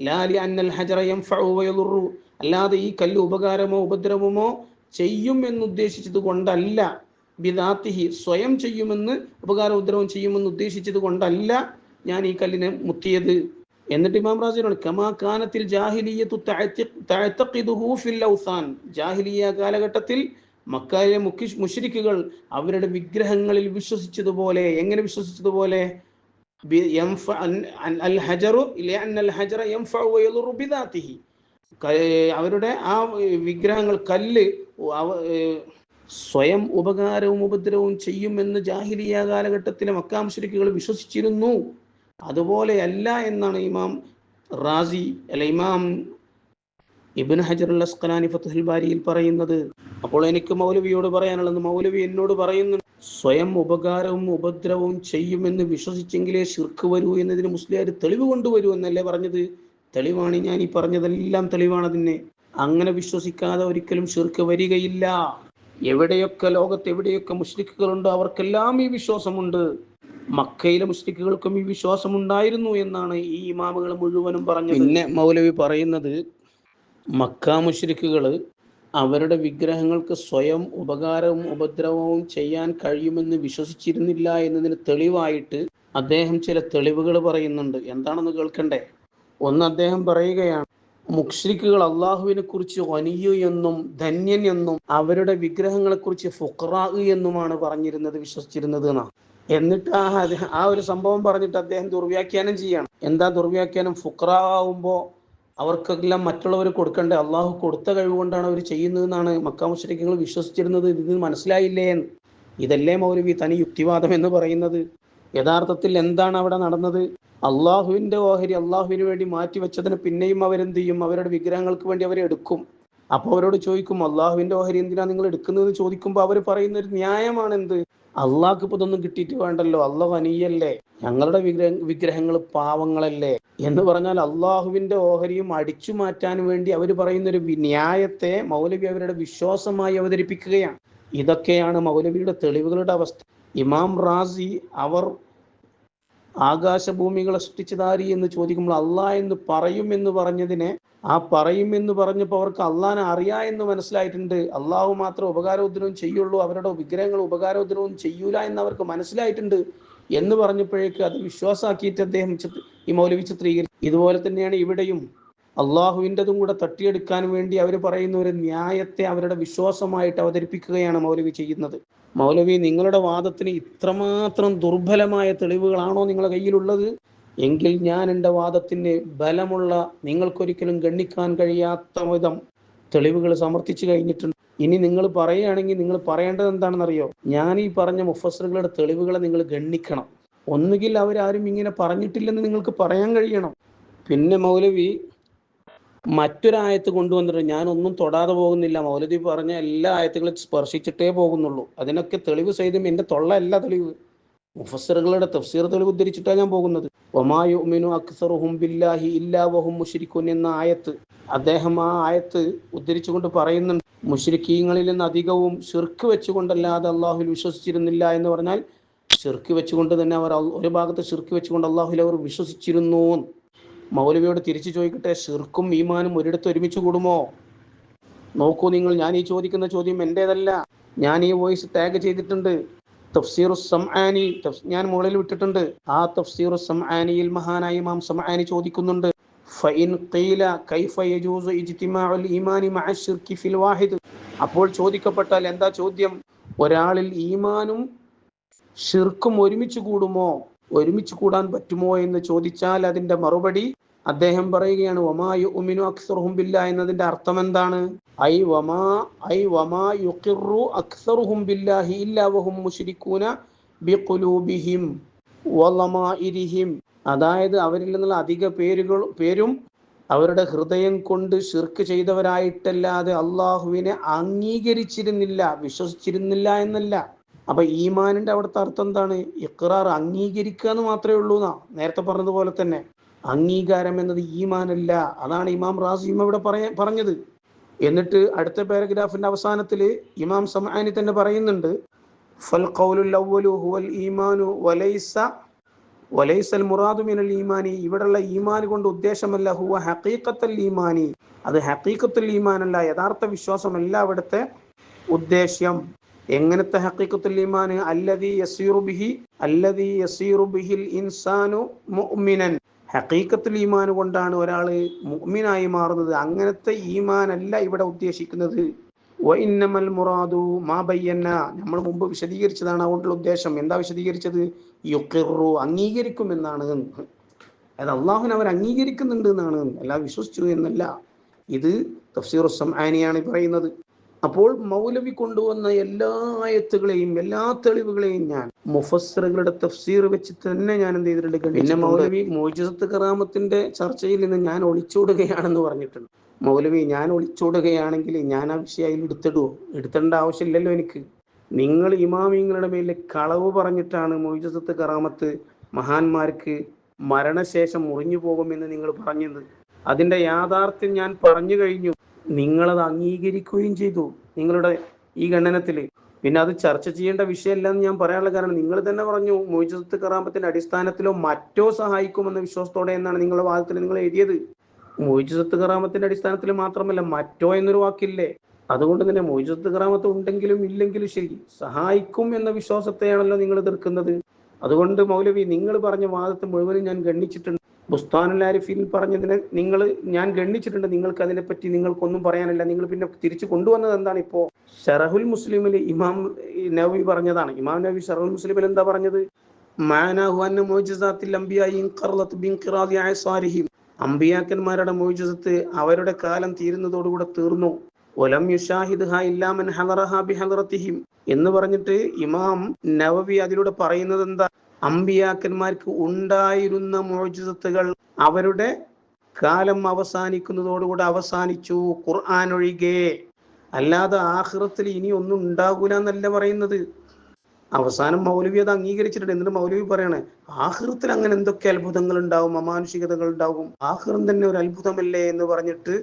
ലാലി അന്നൽ ഹജറ യൻഫഉ വയദുറു, അല്ലാതെ ഈ കല്ല് ഉപകാരമോ ഉപദ്രവമോ ചെയ്യും എന്നുദ്ദേശിച്ചത് കൊണ്ടല്ല, ബിദാത്തിഹി, സ്വയം ചെയ്യുമെന്ന്, ഉപകാര ഉപദ്രവം ചെയ്യുമെന്ന് ഉദ്ദേശിച്ചത് കൊണ്ടല്ല ഞാൻ ഈ കല്ലിനെ മുത്തിയത്. എന്നിട്ട് ഇമാം റാസിയാണ്, കമാ കാനത്തിൽ ജാഹിലിയ്യത്തു തഅതഖിദുഹു ഫിൽ ഔസാൻ, ജാഹിലിയ കാലഘട്ടത്തിൽ മക്കയിലെ മുശ്രിക്കുകൾ അവരുടെ വിഗ്രഹങ്ങളിൽ വിശ്വസിച്ചതുപോലെ. എങ്ങനെ വിശ്വസിച്ചതുപോലെ? അവരുടെ ആ വിഗ്രഹങ്ങൾ, കല്ല് സ്വയം ഉപകാരവും ഉപദ്രവവും ചെയ്യുമെന്ന് ജാഹിലിയ കാലഘട്ടത്തിലെ മക്കാ മുശ്രിക്കുകൾ വിശ്വസിച്ചിരുന്നു. അതുപോലെയല്ല എന്നാണ് ഇമാം റാസി ഇമാം ഇബ്നു ഹജർ അൽ അസ്ഖലാനി ഫത്ഹുൽ ബാരിയിൽ പറയുന്നത്. അപ്പോൾ എനിക്ക് മൗലവിയോട് പറയാനുള്ളത്, മൗലവി എന്നോട് പറയുന്നു, സ്വയം ഉപകാരവും ഉപദ്രവവും ചെയ്യുമെന്ന് വിശ്വസിച്ചെങ്കിലേ ശിർക്ക് വരൂ എന്നതിന് മുസ്ലിയാർ തെളിവ് കൊണ്ടുവരൂ എന്നല്ലേ പറഞ്ഞത്? തെളിവാണ് ഞാൻ ഈ പറഞ്ഞതെല്ലാം, തെളിവാണ് അതിനെ. അങ്ങനെ വിശ്വസിക്കാതെ ഒരിക്കലും ശിർക്ക് വരികയില്ല. ലോകത്ത് എവിടെയൊക്കെ മുശ്രിക്കുകളുണ്ടോ അവർക്കെല്ലാം ഈ വിശ്വാസമുണ്ട്. മക്കയിലെ മുശ്രിക്കുകൾക്കും ഈ വിശ്വാസം ഉണ്ടായിരുന്നു എന്നാണ് ഈ ഇമാമുകൾ മുഴുവനും പറഞ്ഞത്. പിന്നെ മൗലവി പറയുന്നത്, മക്കാ മുശ്രിക്കുകൾ അവരുടെ വിഗ്രഹങ്ങൾക്ക് സ്വയം ഉപകാരവും ഉപദ്രവവും ചെയ്യാൻ കഴിയുമെന്ന് വിശ്വസിച്ചിരുന്നില്ല എന്നതിന് തെളിവായിട്ട് അദ്ദേഹം ചില തെളിവുകൾ പറയുന്നുണ്ട്. എന്താണെന്ന് കേൾക്കണ്ടേ? ഒന്ന്, അദ്ദേഹം പറയുകയാണ്, മുശ്രിക്കുകൾ അള്ളാഹുവിനെ കുറിച്ച് ഗനിയ്യ് എന്നും ധന്യൻ എന്നും അവരുടെ വിഗ്രഹങ്ങളെ കുറിച്ച് ഫുഖറാ എന്നുമാണ് വിശ്വസിച്ചിരുന്നത് എന്നാണ്. എന്നിട്ട് ആ ഒരു സംഭവം പറഞ്ഞിട്ട് അദ്ദേഹം ദുർവ്യാഖ്യാനം ചെയ്യാണ്. എന്താ ദുർവ്യാഖ്യാനം? ഫുഖറാ ആവുമ്പോ അവർക്കെല്ലാം മറ്റുള്ളവർ കൊടുക്കണ്ടേ, അള്ളാഹു കൊടുത്ത കഴിവ് കൊണ്ടാണ് അവർ ചെയ്യുന്നതെന്നാണ് മക്ക മുശ്രിക്കുകൾ വിശ്വസിച്ചിരുന്നത്. ഇത് മനസ്സിലായില്ലേ എന്ന്. ഇതല്ലേ മൗലവി തനി യുക്തിവാദം എന്ന് പറയുന്നത്? യഥാർത്ഥത്തിൽ എന്താണ് അവിടെ നടന്നത്? അള്ളാഹുവിൻ്റെ ഓഹരി അള്ളാഹുവിന് വേണ്ടി മാറ്റിവെച്ചതിന് പിന്നെയും അവരെന്ത് ചെയ്യും? അവരുടെ വിഗ്രഹങ്ങൾക്ക് വേണ്ടി അവരെടുക്കും. അപ്പോൾ അവരോട് ചോദിക്കും, അള്ളാഹുവിൻ്റെ ഓഹരി എന്തിനാ നിങ്ങൾ എടുക്കുന്നതെന്ന് ചോദിക്കുമ്പോൾ അവർ പറയുന്ന ഒരു ന്യായമാണ് എന്ത്? അള്ളാഹ്ക്ക് ഇപ്പോൾ ഇതൊന്നും കിട്ടിയിട്ട് വേണ്ടല്ലോ, അള്ളാഹ് വനിയല്ലേ, ഞങ്ങളുടെ വിഗ്രഹങ്ങൾ പാവങ്ങളല്ലേ എന്ന് പറഞ്ഞാൽ അള്ളാഹുവിൻ്റെ ഓഹരിയും അടിച്ചു മാറ്റാൻ വേണ്ടി അവർ പറയുന്നൊരു ന്യായത്തെ മൗലവി അവരുടെ വിശ്വാസമായി അവതരിപ്പിക്കുകയാണ്. ഇതൊക്കെയാണ് മൗലവിയുടെ തെളിവുകളുടെ അവസ്ഥ. ഇമാം റാസി അവർ ആകാശഭൂമികളെ സൃഷ്ടിച്ചതാരി എന്ന് ചോദിക്കുമ്പോൾ അള്ളാഹ് എന്ന് പറയുമെന്ന് പറഞ്ഞതിനെ, ആ പറയുമെന്ന് പറഞ്ഞപ്പോൾ അവർക്ക് അള്ളാഹിനെ അറിയാ എന്ന് മനസ്സിലായിട്ടുണ്ട്. അള്ളാഹു മാത്രം ഉപകാരോദ്രവം ചെയ്യുള്ളൂ, അവരുടെ വിഗ്രഹങ്ങൾ ഉപകാരോദ്രവം ചെയ്യൂല എന്ന് അവർക്ക് മനസ്സിലായിട്ടുണ്ട് എന്ന് പറഞ്ഞപ്പോഴേക്ക് അത് വിശ്വാസമാക്കിയിട്ട് അദ്ദേഹം ഈ മൗലവി ചിത്രീകരിച്ചു. ഇതുപോലെ തന്നെയാണ് ഇവിടെയും അള്ളാഹുവിൻ്റെതും കൂടെ തട്ടിയെടുക്കാൻ വേണ്ടി അവർ പറയുന്ന ഒരു ന്യായത്തെ അവരുടെ വിശ്വാസമായിട്ട് അവതരിപ്പിക്കുകയാണ് മൗലവി ചെയ്യുന്നത്. മൗലവി, നിങ്ങളുടെ വാദത്തിന് ഇത്രമാത്രം ദുർബലമായ തെളിവുകളാണോ നിങ്ങളുടെ കയ്യിലുള്ളത്? എങ്കിൽ ഞാൻ എൻ്റെ വാദത്തിന് ബലമുള്ള, നിങ്ങൾക്കൊരിക്കലും ഗണ്ണിക്കാൻ കഴിയാത്ത വിധം തെളിവുകൾ സമർത്ഥിച്ചു കഴിഞ്ഞിട്ടുണ്ട്. ഇനി നിങ്ങൾ പറയുകയാണെങ്കിൽ നിങ്ങൾ പറയേണ്ടത് എന്താണെന്നറിയോ? ഞാൻ ഈ പറഞ്ഞ മുഫസ്സിറുകളുടെ തെളിവുകളെ നിങ്ങൾ ഗണ്ണിക്കണം. ഒന്നുകിൽ അവരാരും ഇങ്ങനെ പറഞ്ഞിട്ടില്ലെന്ന് നിങ്ങൾക്ക് പറയാൻ കഴിയണം. പിന്നെ മൗലവി മറ്റൊരായത്ത് കൊണ്ടുവന്നിട്ട് ഞാനൊന്നും തൊടാതെ പോകുന്നില്ല. മൗലവി പറഞ്ഞ എല്ലാ ആയത്തുകളും സ്പർശിച്ചിട്ടേ പോകുന്നുള്ളൂ. അതിനൊക്കെ തെളിവ് സഹിതം എൻ്റെ തൊള്ള അല്ല തെളിവ്, മുഫസ്സിറുകളുടെ തഫ്സീർ തെളിവ് ഉദ്ധരിച്ചിട്ടാണ് ഞാൻ പോകുന്നത്. വമാ യുഅ്മിനു അക്സറുഹും ബില്ലാഹി ഇല്ലാ വഹും മുശ്രികൂൻ എന്ന ആയത്ത് അദ്ദേഹം ആ ആയത്ത് ഉദ്ധരിച്ചുകൊണ്ട് പറയുന്നുണ്ട്, മുശ്രിക്കീങ്ങളിൽ നിന്ന് അധികവും ശിർക്ക് വെച്ചുകൊണ്ടല്ലാതെ അള്ളാഹുവിൽ വിശ്വസിച്ചിരുന്നില്ല എന്ന് പറഞ്ഞാൽ ശിർക്ക് വെച്ചുകൊണ്ട് തന്നെ അവർ ഒരു ഭാഗത്ത് ശിർക്ക് വെച്ചുകൊണ്ട് അള്ളാഹുവിൽ അവർ വിശ്വസിച്ചിരുന്നു. മൗലവിയോട് തിരിച്ചു ചോദിക്കട്ടെ, ശിർക്കും ഈമാനും ഒരിടത്ത് ഒരുമിച്ച് കൂടുമോ? നോക്കൂ നിങ്ങൾ, ഞാൻ ഈ ചോദിക്കുന്ന ചോദ്യം എൻ്റേതല്ല, ഞാൻ ഈ വോയിസ് ടാഗ് ചെയ്തിട്ടുണ്ട്. തഫ്സീറുസ് സംആനി ഞാൻ മുകളിൽ വിട്ടിട്ടുണ്ട്. ആ തഫ്സീറുസ് സംആനിയിൽ മഹാനായ ഇമാം സംആനി ചോദിക്കുന്നുണ്ട്, ഫഇൻ ഖീല കൈഫ യജൂസു ഇജ്തിമാഉൽ ഈമാനി മഅ ശിർക്കി ഫിൽ വാഹിദ്. അപ്പോൾ ചോദിക്കപ്പെട്ടാൽ എന്താ ചോദ്യം? ഒരാളിൽ ഈമാനും ഷിർക്കും ഒരുമിച്ച് കൂടുമോ, ഒരുമിച്ച് കൂടാൻ പറ്റുമോ എന്ന് ചോദിച്ചാൽ അതിൻ്റെ മറുപടി അദ്ദേഹം പറയുകയാണ്, വമാ യുഅ്മിനു അക്സറുഹും ബില്ലാഹി എന്നതിൻ്റെ അർത്ഥം എന്താണ്? ഐ വമാ യുഖിറു അക്സറുഹും ബില്ലാഹി ഇല്ലാ വഹും മുശ്രികൂന ബിഖുലൂബിഹിം വളമാഇരിഹിം. അതായത് അവരിൽ നിന്നുള്ള അധിക പേരും അവരുടെ ഹൃദയം കൊണ്ട് ശിർക്ക് ചെയ്തവരായിട്ടല്ലാതെ അള്ളാഹുവിനെ അംഗീകരിച്ചിരുന്നില്ല, വിശ്വസിച്ചിരുന്നില്ല എന്നല്ല. അപ്പൊ ഈമാനിന്റെ അവിടുത്തെ അർത്ഥം എന്താണ്? ഇഖ്റാർ, അംഗീകരിക്കുക എന്ന് മാത്രമേ ഉള്ളൂ എന്നാ നേരത്തെ പറഞ്ഞതുപോലെ തന്നെ. അംഗീകാരം എന്നത് ഈമാനല്ല. അതാണ് ഇമാം റാസിം ഇവിടെ പറഞ്ഞത്. എന്നിട്ട് അടുത്ത പാരഗ്രാഫിന്റെ അവസാനത്തിൽ ഇമാം സമആനി തന്നെ പറയുന്നുണ്ട്, ഫൽ ഖൗലുൽ അവ്വലു ഹുവൽ ഈമാനു വലൈസൽ മുറാദു മിനൽ ഈമാനി. ഇവിടെയുള്ള ഈമാൻ കൊണ്ട് ഉദ്ദേശമല്ല ഹുവ ഹഖീഖത്തുൽ ഈമാനി, അത് ഹഖീഖത്തുൽ ഈമാനല്ല, യഥാർത്ഥ വിശ്വാസമല്ല അവിടുത്തെ ഉദ്ദേശ്യം. എങ്ങനത്തെ ഹഖീഖത്തുൽ ഈമാൻ? അല്ലദീ യസീറു ബിഹിൽ ഇൻസാനു മുഅ്മിനൻ. ഹഖീഖത്തുൽ ഈമാൻ കൊണ്ടാണ് ഒരാൾ മുഅ്മിനായി മാറുന്നത്. അങ്ങനത്തെ ഈമാൻ അല്ല ഇവിടെ ഉദ്ദേശിക്കുന്നത്. വഇന്നമൽ മുറാദു മാ ബയ്യന, നമ്മൾ മുമ്പ് വിശദീകരിച്ചതാണ് അതുകൊണ്ടുള്ള ഉദ്ദേശം. എന്താ വിശദീകരിച്ചത്? യുഖിറു, അംഗീകരിക്കുമെന്നാണ്. അതായത് അള്ളാഹുവിനെ അവർ അംഗീകരിക്കുന്നുണ്ട് എന്നാണ്, അല്ലാതെ വിശ്വസിച്ചു എന്നല്ല. ഇത് തഫ്സീറുസ് സംആനിയാണ് പറയുന്നത്. അപ്പോൾ മൗലവി കൊണ്ടുവന്ന എല്ലാ ആയത്തുകളെയും എല്ലാ തെളിവുകളെയും ഞാൻ മുഫസ്സിറുകളുടെ തഫ്സീർ വെച്ച് തന്നെ ഞാൻ എന്ത് ചെയ്തിട്ടുണ്ട്? പിന്നെ മൗലവി മുഅ്ജിസത്ത് കറാമത്തിന്റെ ചർച്ചയിൽ നിന്ന് ഞാൻ ഒളിച്ചോടുകയാണെന്ന് പറഞ്ഞിട്ടുണ്ട്. മൗലവി, ഞാൻ ഒളിച്ചോടുകയാണെങ്കിൽ ഞാൻ ആ വിഷയം എടുത്തേണ്ട ആവശ്യമില്ലല്ലോ എനിക്ക്. നിങ്ങൾ ഇമാമിങ്ങളുടെ മേലെ കളവ് പറഞ്ഞിട്ടാണ് മുഅ്ജിസത്ത് കറാമത്ത് മഹാന്മാർക്ക് മരണശേഷം മുറിഞ്ഞു പോകുമെന്ന് നിങ്ങൾ പറഞ്ഞത്. അതിൻ്റെ യാഥാർത്ഥ്യം ഞാൻ പറഞ്ഞു കഴിഞ്ഞു. നിങ്ങളത് അംഗീകരിക്കുകയും ചെയ്തു നിങ്ങളുടെ ഈ ഖണ്ഡനത്തിൽ. പിന്നെ അത് ചർച്ച ചെയ്യേണ്ട വിഷയമല്ലെന്ന് ഞാൻ പറയാനുള്ള കാരണം, നിങ്ങൾ തന്നെ പറഞ്ഞു മുഅ്ജിസത്ത് കറാമത്തിന്റെ അടിസ്ഥാനത്തിലോ മറ്റോ സഹായിക്കുമെന്ന വിശ്വാസത്തോടെ എന്നാണ് നിങ്ങളുടെ വാദത്തിൽ നിങ്ങൾ എഴുതിയത്. മുഅ്ജിസത്ത് കറാമത്തിന്റെ അടിസ്ഥാനത്തിൽ മാത്രമല്ല, മറ്റോ എന്നൊരു വാക്കില്ലേ. അതുകൊണ്ട് തന്നെ മുഅ്ജിസത്ത് കറാമത്ത് ഉണ്ടെങ്കിലും ഇല്ലെങ്കിലും ശരി, സഹായിക്കും എന്ന വിശ്വാസത്തെയാണല്ലോ നിങ്ങൾ എതിർക്കുന്നത്. അതുകൊണ്ട് മൗലവി, നിങ്ങൾ പറഞ്ഞ വാദത്തെ മുഴുവനും ഞാൻ ഗണ്ണിച്ചിട്ടുണ്ട്. ബുസ്താനുൽ ആരിഫീൻ പറഞ്ഞതിനെ ഞാൻ ഗണ്ണിച്ചിട്ടുണ്ട്. നിങ്ങൾക്ക് അതിനെപ്പറ്റി നിങ്ങൾക്കൊന്നും പറയാനില്ല. നിങ്ങൾ പിന്നെ തിരിച്ചു കൊണ്ടുവന്നത് എന്താണ്? ഇപ്പോൾ ശറഹുൽ മുസ്ലിമിൽ ഇമാം നവവി പറഞ്ഞതാണ്. ഇമാം നവവി ശറഹുൽ മുസ്ലിമിൽ എന്താ പറഞ്ഞത്? മാനാഹു അന്ന മുഅ്ജിസാത്തിൽ അംബിയാഇ ഇൻഖറലത് ബിൻഖിറാദി അസാരിഹിം. അമ്പിയാക്കന്മാരുടെ മുഅ്ജിസത്ത് അവരുടെ കാലം തീരുന്നതോടുകൂടെ തീർന്നു. വലം യുഷാഹിദ്ഹ ഇല്ലാ മൻ ഹദറഹ ബിഹദറതിഹിം എന്ന് പറഞ്ഞിട്ട് ഇമാം നവവി അതിലൂടെ പറയുന്നത് എന്താ? അമ്പിയാക്കന്മാർക്ക് ഉണ്ടായിരുന്ന മുഅ്ജിസത്തുകൾ അവരുടെ കാലം അവസാനിക്കുന്നതോടുകൂടെ അവസാനിച്ചു, ഖുർആൻ ഒഴികെ. അല്ലാതെ ആഖിറത്തിൽ ഇനി ഒന്നും ഉണ്ടാകൂല എന്നല്ല പറയുന്നത്. അവസാനം മൗലവി അത് അംഗീകരിച്ചിട്ടുണ്ട്. എന്നിട്ട് മൗലവി പറയണേ, ആഖിറത്തിൽ അങ്ങനെ എന്തൊക്കെ അത്ഭുതങ്ങൾ ഉണ്ടാവും, അമാനുഷികതകൾ ഉണ്ടാകും, ആഖിറം തന്നെ ഒരു അത്ഭുതമല്ലേ എന്ന് പറഞ്ഞിട്ട്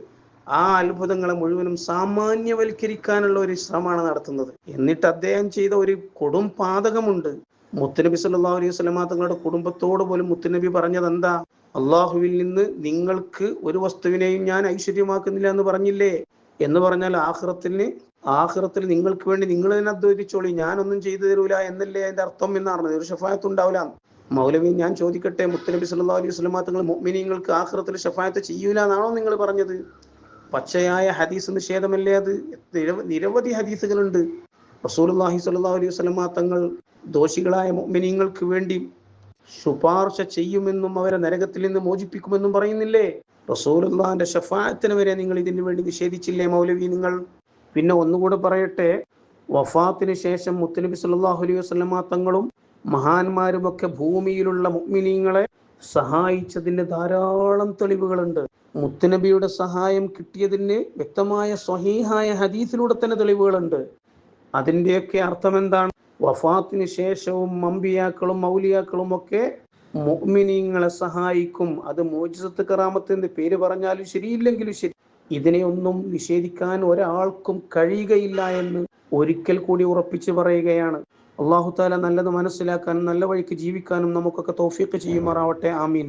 ആ അത്ഭുതങ്ങളെ മുഴുവനും സാമാന്യവൽക്കരിക്കാനുള്ള ഒരു ശ്രമമാണ് നടത്തുന്നത്. എന്നിട്ട് അദ്ദേഹം ചെയ്ത ഒരു കൊടും പാതകമുണ്ട്. മുത്തുനബി സല്ലല്ലാഹു അലൈഹി വസല്ലമ തങ്ങളുടെ കുടുംബത്തോട് പോലും മുത്തുനബി പറഞ്ഞത് എന്താ? അള്ളാഹുവിൽ നിന്ന് നിങ്ങൾക്ക് ഒരു വസ്തുവിനെയും ഞാൻ ഐശ്വര്യമാക്കുന്നില്ല എന്ന് പറഞ്ഞില്ലേ? എന്ന് പറഞ്ഞാൽ ആഖിറത്തിൽ നിങ്ങൾക്ക് വേണ്ടി നിങ്ങൾ തന്നെ അധ്വാനിച്ചോളി, ഞാനൊന്നും ചെയ്തു തരൂല എന്നല്ലേ അതിന്റെ അർത്ഥം എന്നാണ്. ഒരു ഷഫായത്ത് ഉണ്ടാവില്ല. മൗലവി, ഞാൻ ചോദിക്കട്ടെ, മുത്തുനബി സല്ലല്ലാഹു അലൈഹി വസല്ലമ തങ്ങൾ മുഅ്മിനീങ്ങൾക്ക് ആഖിറത്തിൽ ഷഫായത്ത് ചെയ്യൂല എന്നാണോ നിങ്ങൾ പറഞ്ഞത്? പച്ചയായ ഹദീസ് നിഷേധമല്ലേ അത്? നിരവധി ഹദീസുകളുണ്ട്. റസൂലുള്ളാഹി സ്വല്ലല്ലാഹു അലൈഹി വസല്ലമ തങ്ങൾ ദോഷികളായ മുഅ്മിനീങ്ങൾക്ക് വേണ്ടി ശുപാർശ ചെയ്യുമെന്നും അവരെ നരകത്തിൽ നിന്ന് മോചിപ്പിക്കുമെന്നും പറയുന്നില്ലേ? റസൂലുള്ളാഹിന്റെ ഷഫാഅത്തിന് വരെ നിങ്ങൾ ഇതിനു വേണ്ടി നിഷേധിച്ചില്ലേ മൗലവി നിങ്ങൾ? പിന്നെ ഒന്നുകൂടെ പറയട്ടെ, വഫാത്തിന് ശേഷം മുത്തുനബി സല്ലല്ലാഹു അലൈഹി വസല്ലമ തങ്ങളും മഹാന്മാരുമൊക്കെ ഭൂമിയിലുള്ള മുഅ്മിനീങ്ങളെ സഹായിച്ചതിന് ധാരാളം തെളിവുകളുണ്ട്. മുത്തുനബിയുടെ സഹായം കിട്ടിയതിന് വ്യക്തമായ സ്വഹീഹായ ഹദീസിലൂടെ തന്നെ തെളിവുകളുണ്ട്. അതിൻ്റെയൊക്കെ അർത്ഥം എന്താണ്? വഫാത്തിന് ശേഷവും അമ്പിയാക്കളും ഔലിയാക്കളും ഒക്കെ മുഅ്മിനീങ്ങളെ സഹായിക്കും. അത് മുഅ്ജിസത്ത് കറാമത്തിന്റെ പേര് പറഞ്ഞാലും ശരിയില്ലെങ്കിലും ശരി, ഇതിനെയൊന്നും നിഷേധിക്കാൻ ഒരാൾക്കും കഴിയുകയില്ല എന്ന് ഒരിക്കൽ കൂടി ഉറപ്പിച്ചു പറയുകയാണ്. അല്ലാഹു തആല നല്ലത് മനസ്സിലാക്കാനും നല്ല വഴിക്ക് ജീവിക്കാനും നമുക്കൊക്കെ തൗഫീഖ് ചെയ്യുമാറാവട്ടെ. ആമീൻ.